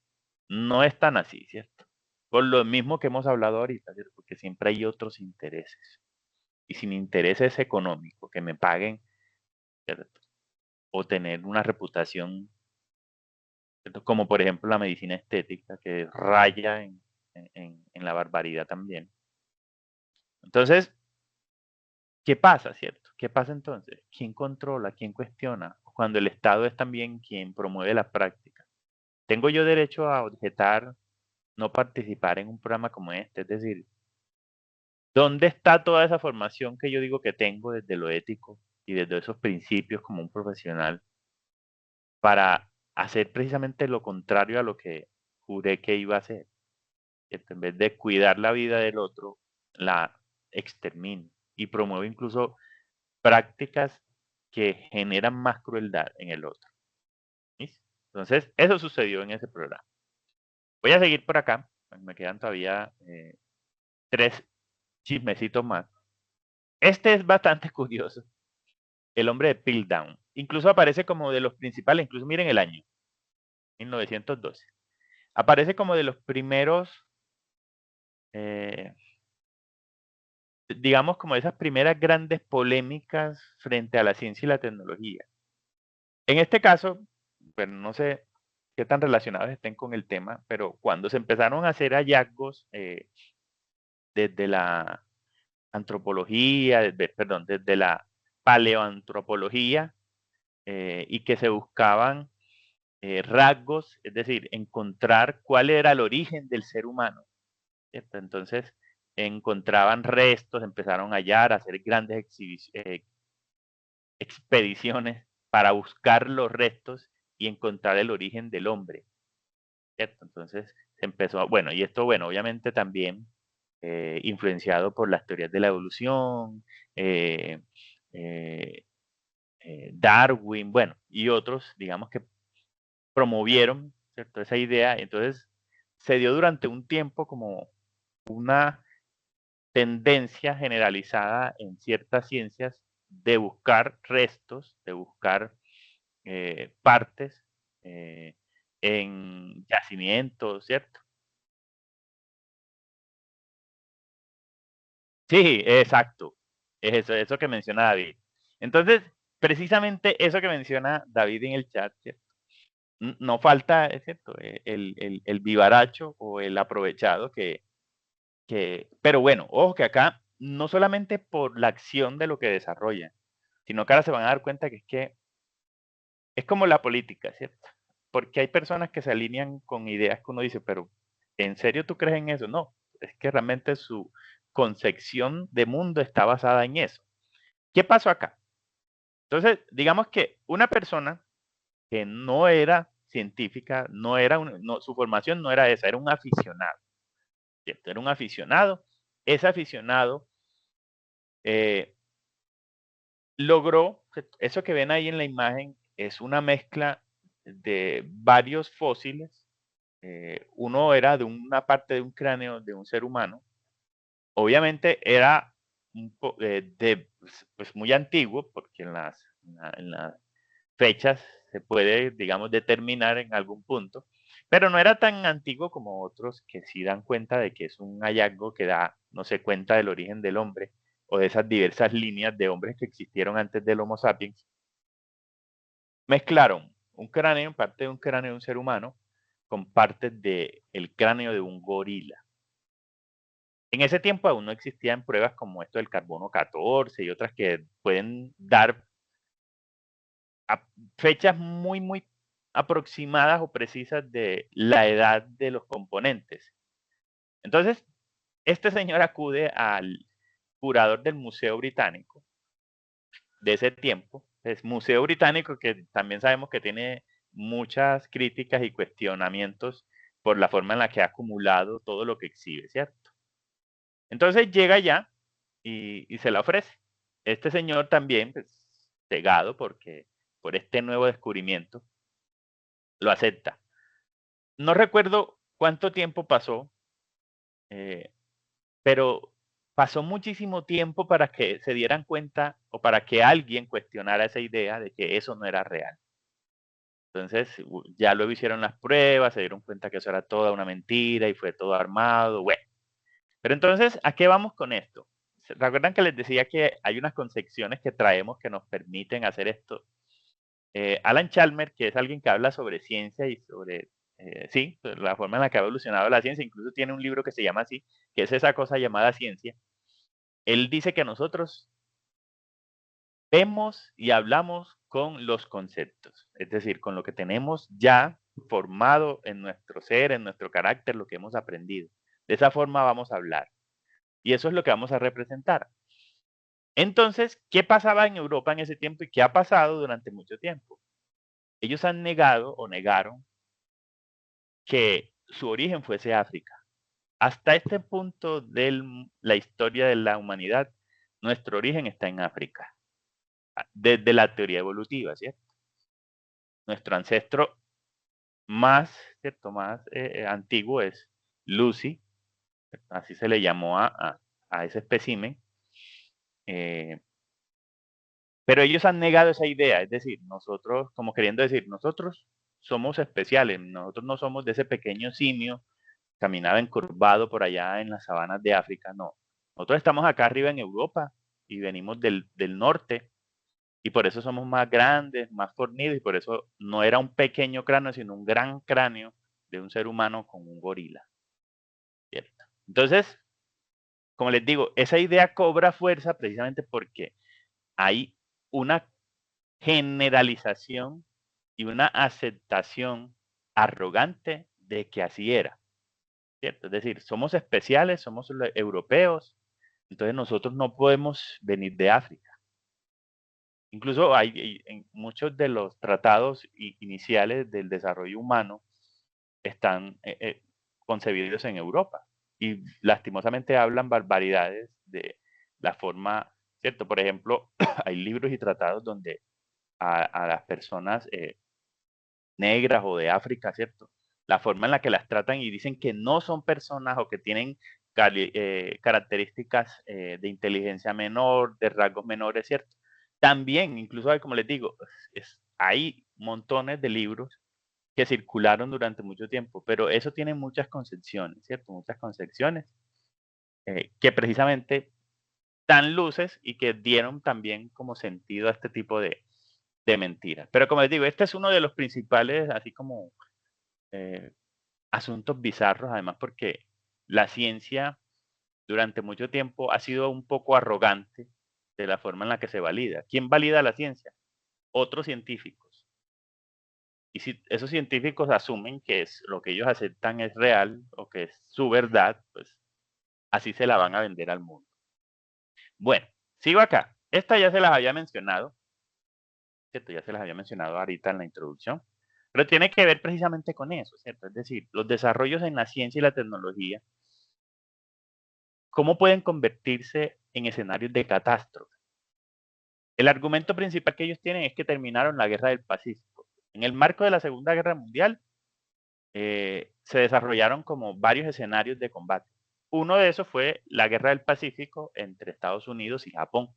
no es tan así, ¿cierto? Por lo mismo que hemos hablado ahorita, ¿cierto? Porque siempre hay otros intereses. Y sin intereses económicos, que me paguen, ¿cierto? O tener una reputación, ¿cierto? Como por ejemplo la medicina estética, que raya en la barbaridad también. Entonces, ¿qué pasa, cierto? ¿Qué pasa entonces? ¿Quién controla? ¿Quién cuestiona? Cuando el Estado es también quien promueve la práctica. ¿Tengo yo derecho a objetar no participar en un programa como este? Es decir, ¿dónde está toda esa formación que yo digo que tengo desde lo ético y desde esos principios como un profesional para hacer precisamente lo contrario a lo que juré que iba a hacer? En vez de cuidar la vida del otro, la extermino y promuevo incluso prácticas que generan más crueldad en el otro. ¿Listo? Entonces, eso sucedió en ese programa. Voy a seguir por acá, me quedan todavía 3 chismecitos más. Este es bastante curioso. El hombre de Piltdown. Incluso aparece como de los principales, incluso miren el año, 1912. Aparece como de los primeros, eh, digamos, como de esas primeras grandes polémicas frente a la ciencia y la tecnología. En este caso, pero no sé qué tan relacionados estén con el tema, pero cuando se empezaron a hacer hallazgos desde la antropología, perdón, desde la paleoantropología, y que se buscaban rasgos, es decir, encontrar cuál era el origen del ser humano, ¿cierto? Entonces, encontraban restos, empezaron a hallar, a hacer grandes expediciones para buscar los restos y encontrar el origen del hombre, ¿cierto? Entonces, se empezó, bueno, y esto, bueno, obviamente también influenciado por las teorías de la evolución, eh, eh, Darwin, bueno, y otros, digamos que promovieron, ¿cierto? Esa idea. Entonces, se dio durante un tiempo como una tendencia generalizada en ciertas ciencias de buscar restos, de buscar partes en yacimientos, ¿cierto? Sí, exacto. Es eso que menciona David. Entonces, precisamente eso que menciona David en el chat, ¿cierto? No falta, es cierto, el vivaracho o el aprovechado pero bueno, ojo que acá no solamente por la acción de lo que desarrollan, sino que ahora se van a dar cuenta que es como la política, ¿cierto? Porque hay personas que se alinean con ideas que uno dice, pero ¿en serio tú crees en eso? No, es que realmente su concepción de mundo está basada en eso. ¿Qué pasó acá? Entonces, digamos que una persona que no era científica, no era su formación no era esa, era un aficionado, ¿cierto? Era un aficionado. Ese aficionado logró, eso que ven ahí en la imagen es una mezcla de varios fósiles. Uno era de una parte de un cráneo de un ser humano. Obviamente era pues muy antiguo, porque en las fechas se puede, digamos, determinar en algún punto, pero no era tan antiguo como otros que sí dan cuenta de que es un hallazgo que da, no sé, cuenta del origen del hombre o de esas diversas líneas de hombres que existieron antes del Homo sapiens. Mezclaron un cráneo, parte de un cráneo de un ser humano, con partes del cráneo de un gorila. En ese tiempo aún no existían pruebas como esto del carbono 14 y otras que pueden dar fechas muy aproximadas o precisas de la edad de los componentes. Entonces, este señor acude al curador del Museo Británico de ese tiempo, es Museo Británico que también sabemos que tiene muchas críticas y cuestionamientos por la forma en la que ha acumulado todo lo que exhibe, ¿cierto? Entonces llega allá y se la ofrece. Este señor también, pues, cegado por este nuevo descubrimiento, lo acepta. No recuerdo cuánto tiempo pasó, eh, pero pasó muchísimo tiempo para que se dieran cuenta o para que alguien cuestionara esa idea de que eso no era real. Entonces, ya luego hicieron las pruebas, se dieron cuenta que eso era toda una mentira y fue todo armado. Bueno, pero entonces, ¿a qué vamos con esto? ¿Recuerdan que les decía que hay unas concepciones que traemos que nos permiten hacer esto? Alan Chalmers, que es alguien que habla sobre ciencia y sobre, sí, la forma en la que ha evolucionado la ciencia, incluso tiene un libro que se llama así, que es esa cosa llamada ciencia. Él dice que nosotros vemos y hablamos con los conceptos, es decir, con lo que tenemos ya formado en nuestro ser, en nuestro carácter, lo que hemos aprendido. De esa forma vamos a hablar. Y eso es lo que vamos a representar. Entonces, ¿qué pasaba en Europa en ese tiempo y qué ha pasado durante mucho tiempo? Ellos han negado o negaron que su origen fuese África. Hasta este punto de la historia de la humanidad, nuestro origen está en África, desde la teoría evolutiva, ¿cierto? Nuestro ancestro más, ¿cierto? Más antiguo es Lucy, así se le llamó a ese espécimen, eh, pero ellos han negado esa idea, es decir, nosotros, como queriendo decir, nosotros somos especiales, nosotros no somos de ese pequeño simio caminaba encurvado por allá en las sabanas de África, no. Nosotros estamos acá arriba en Europa y venimos del norte y por eso somos más grandes, más fornidos y por eso no era un pequeño cráneo, sino un gran cráneo de un ser humano con un gorila, ¿cierto? Entonces, como les digo, esa idea cobra fuerza precisamente porque hay una generalización y una aceptación arrogante de que así era. ¿Cierto? Es decir, somos especiales, somos europeos, entonces nosotros no podemos venir de África. Incluso hay en muchos de los tratados iniciales del desarrollo humano están concebidos en Europa y lastimosamente hablan barbaridades de la forma, ¿cierto? Por ejemplo, hay libros y tratados donde a las personas negras o de África, ¿cierto? La forma en la que las tratan y dicen que no son personas o que tienen características de inteligencia menor, de rasgos menores, ¿cierto? También, incluso hay, como les digo, hay montones de libros que circularon durante mucho tiempo, pero eso tiene muchas concepciones, ¿cierto? Muchas concepciones que precisamente dan luces y que dieron también como sentido a este tipo de mentiras. Pero como les digo, este es uno de los principales, así como eh, asuntos bizarros, además porque la ciencia durante mucho tiempo ha sido un poco arrogante de la forma en la que se valida. ¿Quién valida la ciencia? Otros científicos. Y si esos científicos asumen que es lo que ellos aceptan es real o que es su verdad, pues así se la van a vender al mundo. Bueno, sigo acá. Esta ya se las había mencionado, ¿cierto? Ya se las había mencionado ahorita en la introducción. Pero tiene que ver precisamente con eso, ¿cierto? Es decir, los desarrollos en la ciencia y la tecnología, ¿cómo pueden convertirse en escenarios de catástrofe? El argumento principal que ellos tienen es que terminaron la Guerra del Pacífico. En el marco de la Segunda Guerra Mundial, se desarrollaron como varios escenarios de combate. Uno de esos fue la Guerra del Pacífico entre Estados Unidos y Japón.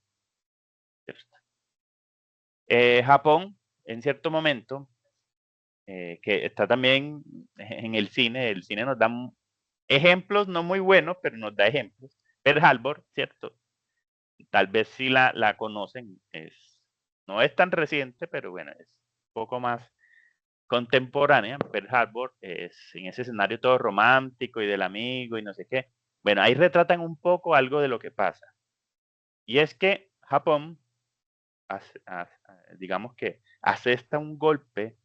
Japón, en cierto momento, que está también en el cine nos da ejemplos no muy buenos, pero nos da ejemplos. Pearl Harbor, ¿cierto? Tal vez sí la conocen, no es tan reciente, pero bueno, es un poco más contemporánea. Pearl Harbor es en ese escenario todo romántico y del amigo y no sé qué. Bueno, ahí retratan un poco algo de lo que pasa. Y es que Japón, digamos que asesta un golpe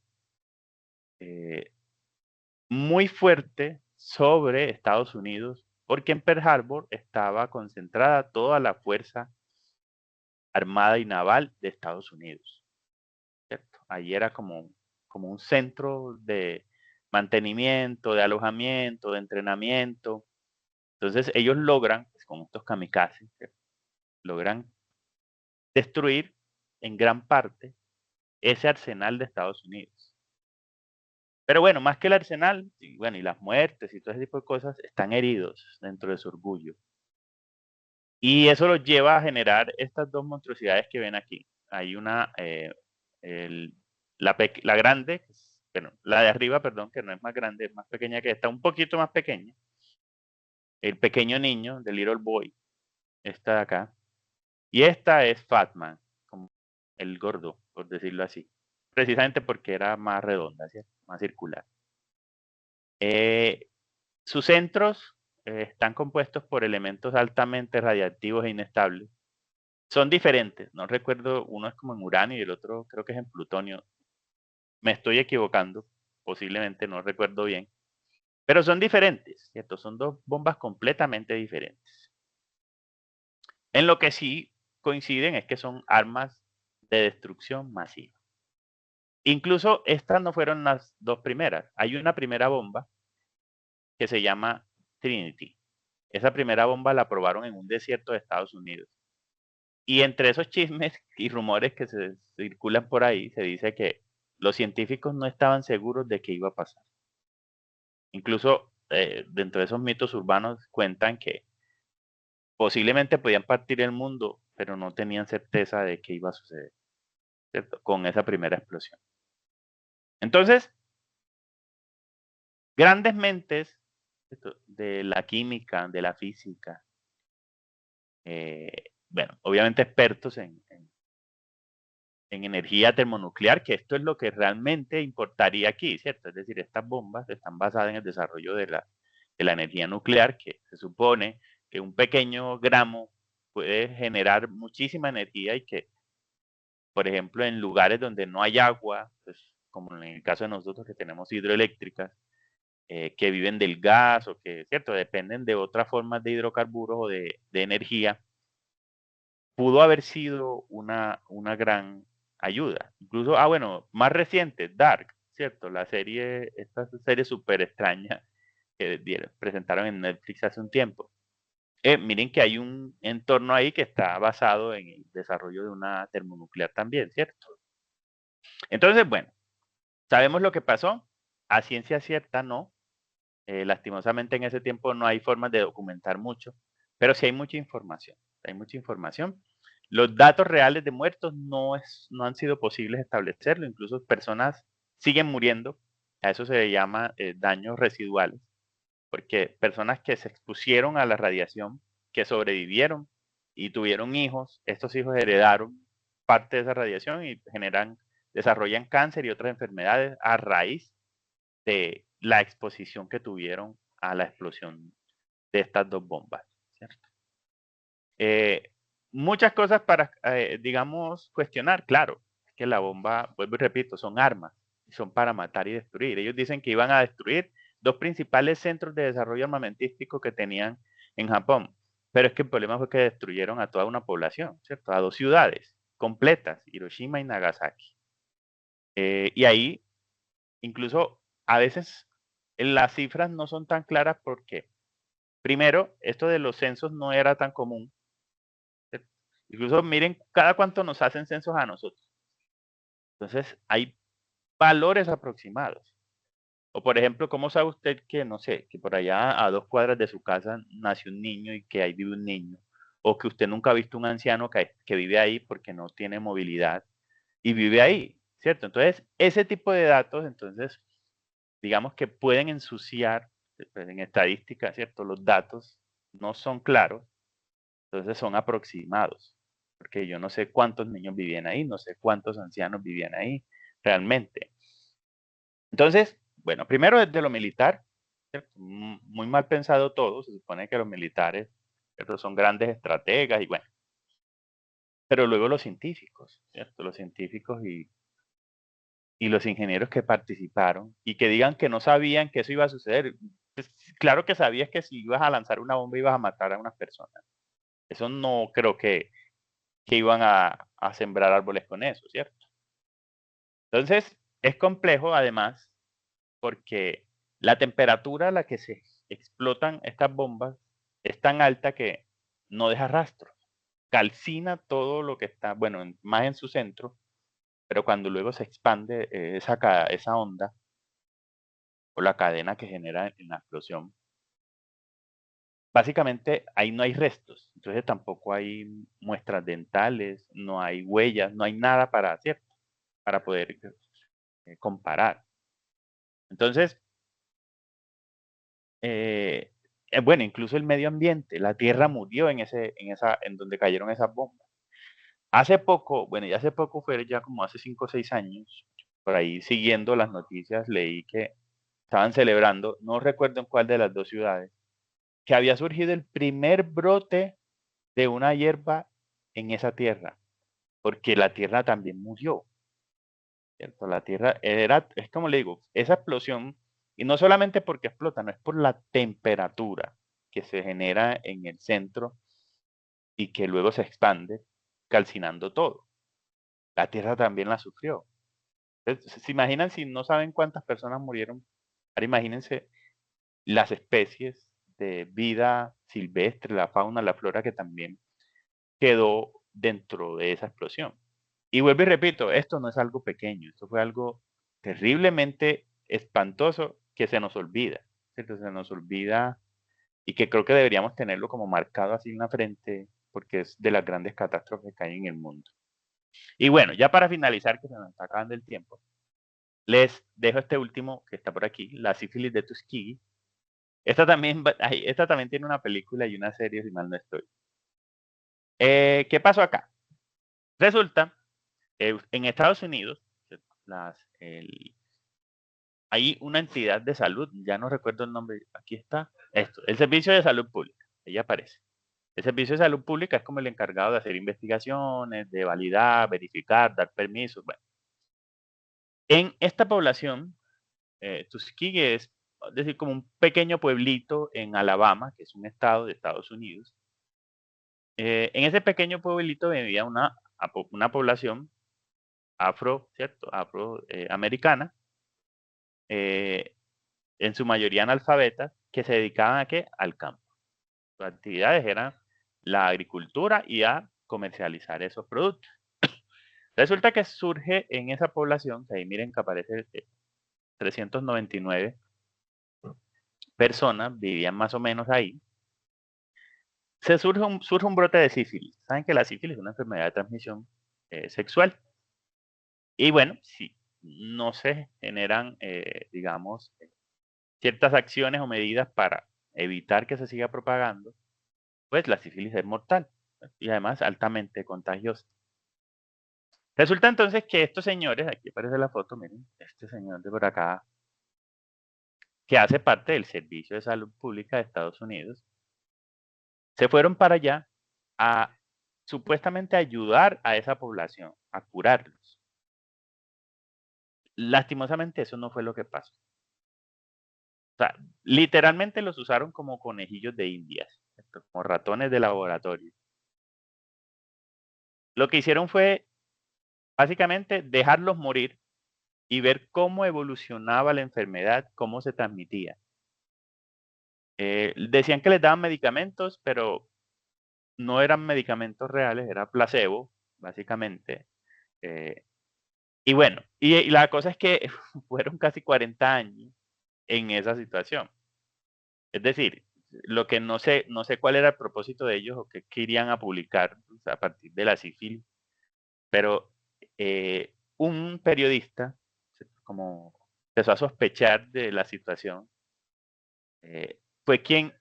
muy fuerte sobre Estados Unidos, porque en Pearl Harbor estaba concentrada toda la fuerza armada y naval de Estados Unidos, ¿cierto? Allí era como un centro de mantenimiento, de alojamiento, de entrenamiento. Entonces ellos logran, pues, con estos kamikazes, ¿cierto? Logran destruir en gran parte ese arsenal de Estados Unidos. Pero bueno, más que el arsenal, y bueno, y las muertes y todo ese tipo de cosas, están heridos dentro de su orgullo. Y eso los lleva a generar estas dos monstruosidades que ven aquí. Hay una, la grande, bueno, la de arriba, perdón, que no es más grande, es más pequeña que esta, un poquito más pequeña. El pequeño niño, the little boy, esta de acá. Y esta es Fatman, como el gordo, por decirlo así. Precisamente porque era más redonda, ¿cierto? Más circular. Sus centros están compuestos por elementos altamente radiactivos e inestables. Son diferentes, no recuerdo, uno es como en uranio y el otro creo que es en plutonio. Me estoy equivocando, posiblemente no recuerdo bien. Pero son diferentes, ¿cierto? Son dos bombas completamente diferentes. En lo que sí coinciden es que son armas de destrucción masiva. Incluso estas no fueron las dos primeras. Hay una primera bomba que se llama Trinity. Esa primera bomba la probaron en un desierto de Estados Unidos. Y entre esos chismes y rumores que se circulan por ahí, se dice que los científicos no estaban seguros de qué iba a pasar. Incluso dentro de esos mitos urbanos cuentan que posiblemente podían partir el mundo, pero no tenían certeza de qué iba a suceder, ¿cierto? Con esa primera explosión. Entonces, grandes mentes, ¿cierto?, de la química, de la física, bueno, obviamente expertos en energía termonuclear, que esto es lo que realmente importaría aquí, ¿cierto? Es decir, estas bombas están basadas en el desarrollo de la energía nuclear, que se supone que un pequeño gramo puede generar muchísima energía y que, por ejemplo, en lugares donde no hay agua, pues, como en el caso de nosotros que tenemos hidroeléctricas, que viven del gas o que, ¿cierto?, dependen de otras formas de hidrocarburos o de energía, pudo haber sido una gran ayuda. Incluso, bueno, más reciente, Dark, ¿cierto? La serie, esta serie súper extraña que presentaron en Netflix hace un tiempo. Miren que hay un entorno ahí que está basado en el desarrollo de una termonuclear también, ¿cierto? Entonces, bueno, sabemos lo que pasó. A ciencia cierta no. Lastimosamente en ese tiempo no hay formas de documentar mucho, pero sí hay mucha información. Hay mucha información. Los datos reales de muertos no han sido posibles establecerlo, incluso personas siguen muriendo. A eso se le llama daños residuales, porque personas que se expusieron a la radiación, que sobrevivieron y tuvieron hijos, estos hijos heredaron parte de esa radiación y desarrollan cáncer y otras enfermedades a raíz de la exposición que tuvieron a la explosión de estas dos bombas, ¿cierto? Muchas cosas para, digamos, cuestionar. Claro, es que la bomba, vuelvo y repito, son armas, son para matar y destruir. Ellos dicen que iban a destruir dos principales centros de desarrollo armamentístico que tenían en Japón, pero es que el problema fue que destruyeron a toda una población, ¿cierto? A dos ciudades completas, Hiroshima y Nagasaki. Y ahí incluso a veces las cifras no son tan claras porque, primero, esto de los censos no era tan común. Incluso miren cada cuánto nos hacen censos a nosotros. Entonces, hay valores aproximados. O por ejemplo, ¿cómo sabe usted que, no sé, que por allá a 2 cuadras de su casa nació un niño y que ahí vive un niño? O que usted nunca ha visto un anciano que vive ahí porque no tiene movilidad y vive ahí, ¿cierto? Entonces, ese tipo de datos, entonces, digamos que pueden ensuciar, pues, en estadística, ¿cierto? Los datos no son claros, entonces son aproximados, porque yo no sé cuántos niños vivían ahí, no sé cuántos ancianos vivían ahí realmente. Entonces, bueno, primero desde lo militar, ¿cierto? Muy mal pensado todo, se supone que los militares, ¿cierto? Son grandes estrategas y bueno, pero luego los científicos, ¿cierto? Los científicos y los ingenieros que participaron y que digan que no sabían que eso iba a suceder. Pues, claro que sabías que si ibas a lanzar una bomba ibas a matar a unas personas. Eso no creo que iban a sembrar árboles con eso, ¿cierto? Entonces, es complejo además porque la temperatura a la que se explotan estas bombas es tan alta que no deja rastro. Calcina todo lo que está, bueno, más en su centro, pero cuando luego se expande esa onda o la cadena que genera en la explosión, básicamente ahí no hay restos, entonces tampoco hay muestras dentales, no hay huellas, no hay nada para hacer, para poder comparar. Entonces, eh, bueno, incluso el medio ambiente, la tierra murió en donde cayeron esas bombas. Hace poco, bueno, ya hace poco fue ya como hace 5 o 6 años, por ahí siguiendo las noticias leí que estaban celebrando, no recuerdo en cuál de las 2 ciudades, que había surgido el primer brote de una hierba en esa tierra, porque la tierra también murió, ¿cierto? La tierra es como le digo, esa explosión, y no solamente porque explota, no es por la temperatura que se genera en el centro y que luego se expande, calcinando todo. La tierra también la sufrió. Entonces, ¿se imaginan si no saben cuántas personas murieron? Ahora imagínense las especies de vida silvestre, la fauna, la flora que también quedó dentro de esa explosión. Y vuelvo y repito, esto no es algo pequeño, esto fue algo terriblemente espantoso que se nos olvida, ¿cierto? Se nos olvida y que creo que deberíamos tenerlo como marcado así en la frente porque es de las grandes catástrofes que hay en el mundo. Y bueno, ya para finalizar, que se nos está acabando el tiempo, les dejo este último que está por aquí, la sífilis de Tuskegee. Esta también tiene una película y una serie, si mal no estoy. ¿Qué pasó acá? Resulta, en Estados Unidos, las, el- hay una entidad de salud, ya no recuerdo el nombre, aquí está, esto, el Servicio de Salud Pública, ahí aparece. El Servicio de Salud Pública es como el encargado de hacer investigaciones, de validar, verificar, dar permisos. Bueno, en esta población, Tuskegee es decir, como un pequeño pueblito en Alabama, que es un estado de Estados Unidos. En ese pequeño pueblito vivía una población afro, ¿cierto? Afroamericana, en su mayoría analfabetas, que se dedicaban a qué? Al campo. Sus actividades eran la agricultura y a comercializar esos productos. Resulta que surge en esa población, que ahí miren que aparece 399 personas, vivían más o menos ahí, surge un brote de sífilis. Saben que la sífilis es una enfermedad de transmisión sexual. Y bueno, si no se generan, digamos, ciertas acciones o medidas para evitar que se siga propagando, pues la sífilis es mortal y además altamente contagiosa. Resulta entonces que estos señores, aquí aparece la foto, miren, este señor de por acá, que hace parte del Servicio de Salud Pública de Estados Unidos, se fueron para allá a supuestamente ayudar a esa población, a curarlos. Lastimosamente eso no fue lo que pasó. O sea, literalmente los usaron como conejillos de indias, ¿cierto? Como ratones de laboratorio. Lo que hicieron fue básicamente dejarlos morir y ver cómo evolucionaba la enfermedad, cómo se transmitía. Decían que les daban medicamentos, pero no eran medicamentos reales, era placebo, básicamente. Eh, y bueno, y la cosa es que fueron casi 40 años en esa situación. Es decir, lo que no sé cuál era el propósito de ellos o qué querían a publicar, pues, a partir de la sífilis, pero un periodista como empezó a sospechar de la situación, fue quien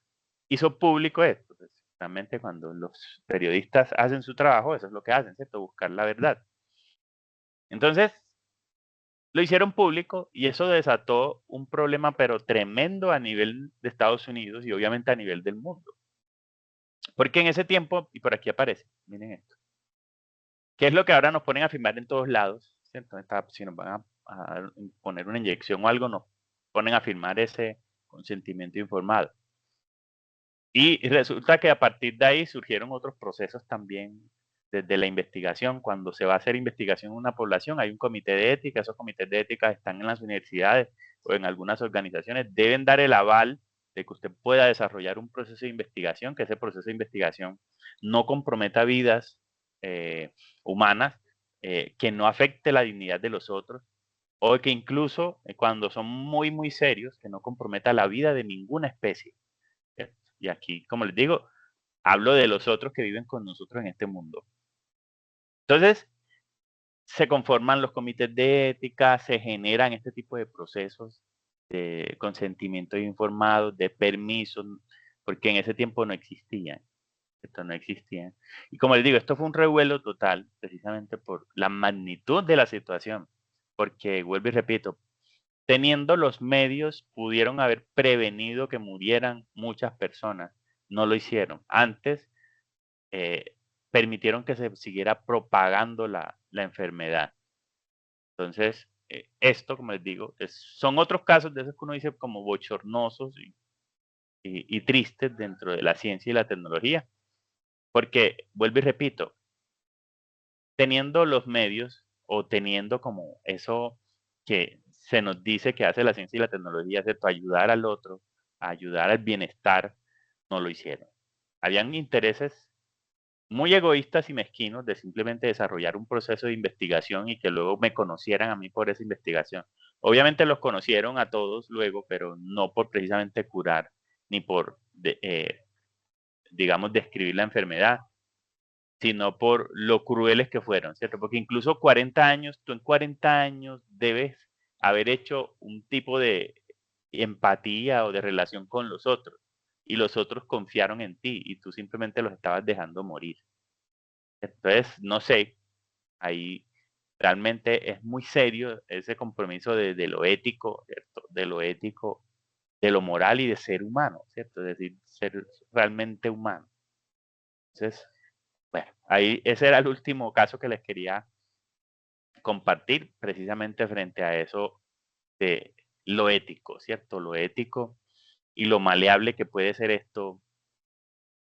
hizo público esto. Pues, realmente cuando los periodistas hacen su trabajo, eso es lo que hacen, ¿cierto? Buscar la verdad. Entonces, lo hicieron público y eso desató un problema, pero tremendo a nivel de Estados Unidos y obviamente a nivel del mundo. Porque en ese tiempo, y por aquí aparece, miren esto, que es lo que ahora nos ponen a firmar en todos lados, ¿cierto? Si nos van a poner una inyección o algo, nos ponen a firmar ese consentimiento informado. Y resulta que a partir de ahí surgieron otros procesos también desde la investigación. Cuando se va a hacer investigación en una población, hay un comité de ética. Esos comités de ética están en las universidades o en algunas organizaciones. Deben dar el aval de que usted pueda desarrollar un proceso de investigación, que ese proceso de investigación no comprometa vidas humanas, que no afecte la dignidad de los otros, o que incluso cuando son muy, muy serios, que no comprometa la vida de ninguna especie. ¿Cierto? Y aquí, como les digo, hablo de los otros que viven con nosotros en este mundo. Entonces, se conforman los comités de ética, se generan este tipo de procesos de consentimiento informado, de permisos, porque en ese tiempo no existían. Esto no existía. Y como les digo, esto fue un revuelo total, precisamente por la magnitud de la situación. Porque, vuelvo y repito, teniendo los medios, pudieron haber prevenido que murieran muchas personas. No lo hicieron. Antes, eh, permitieron que se siguiera propagando la enfermedad. Entonces, esto, como les digo, son otros casos de esos que uno dice como bochornosos y tristes dentro de la ciencia y la tecnología. Porque, vuelvo y repito, teniendo los medios o teniendo como eso que se nos dice que hace la ciencia y la tecnología, ¿cierto? Ayudar al otro, ayudar al bienestar, no lo hicieron. Habían intereses muy egoístas y mezquinos de simplemente desarrollar un proceso de investigación y que luego me conocieran a mí por esa investigación. Obviamente los conocieron a todos luego, pero no por precisamente curar ni por, digamos, describir la enfermedad, sino por lo crueles que fueron, ¿cierto? Porque incluso 40 años, tú en 40 años debes haber hecho un tipo de empatía o de relación con los otros, y los otros confiaron en ti y tú simplemente los estabas dejando morir. Entonces, no sé, ahí realmente es muy serio ese compromiso de lo ético, ¿cierto? De lo ético, de lo moral y de ser humano, ¿cierto? Es decir, ser realmente humano. Entonces, bueno, ahí ese era el último caso que les quería compartir, precisamente frente a eso de lo ético, ¿cierto? Lo ético y lo maleable que puede ser esto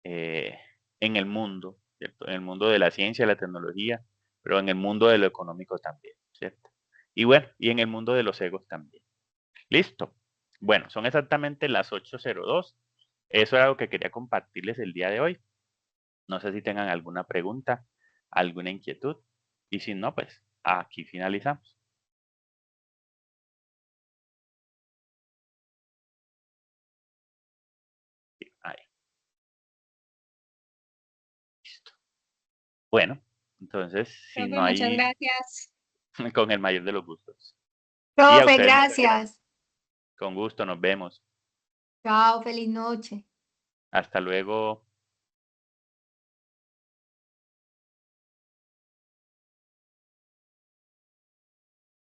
eh, en el mundo, ¿cierto? En el mundo de la ciencia, la tecnología, pero en el mundo de lo económico también, ¿cierto? Y bueno, y en el mundo de los egos también. Listo. Bueno, son exactamente las 8:02. Eso era lo que quería compartirles el día de hoy. No sé si tengan alguna pregunta, alguna inquietud. Y si no, pues aquí finalizamos. Sí, ahí, listo. Bueno, entonces, si Profe, no muchas hay, gracias. con el mayor de los gustos. Y a Profe, ustedes, muchas gracias. gracias. Con gusto, nos vemos. Chao, feliz noche. Hasta luego.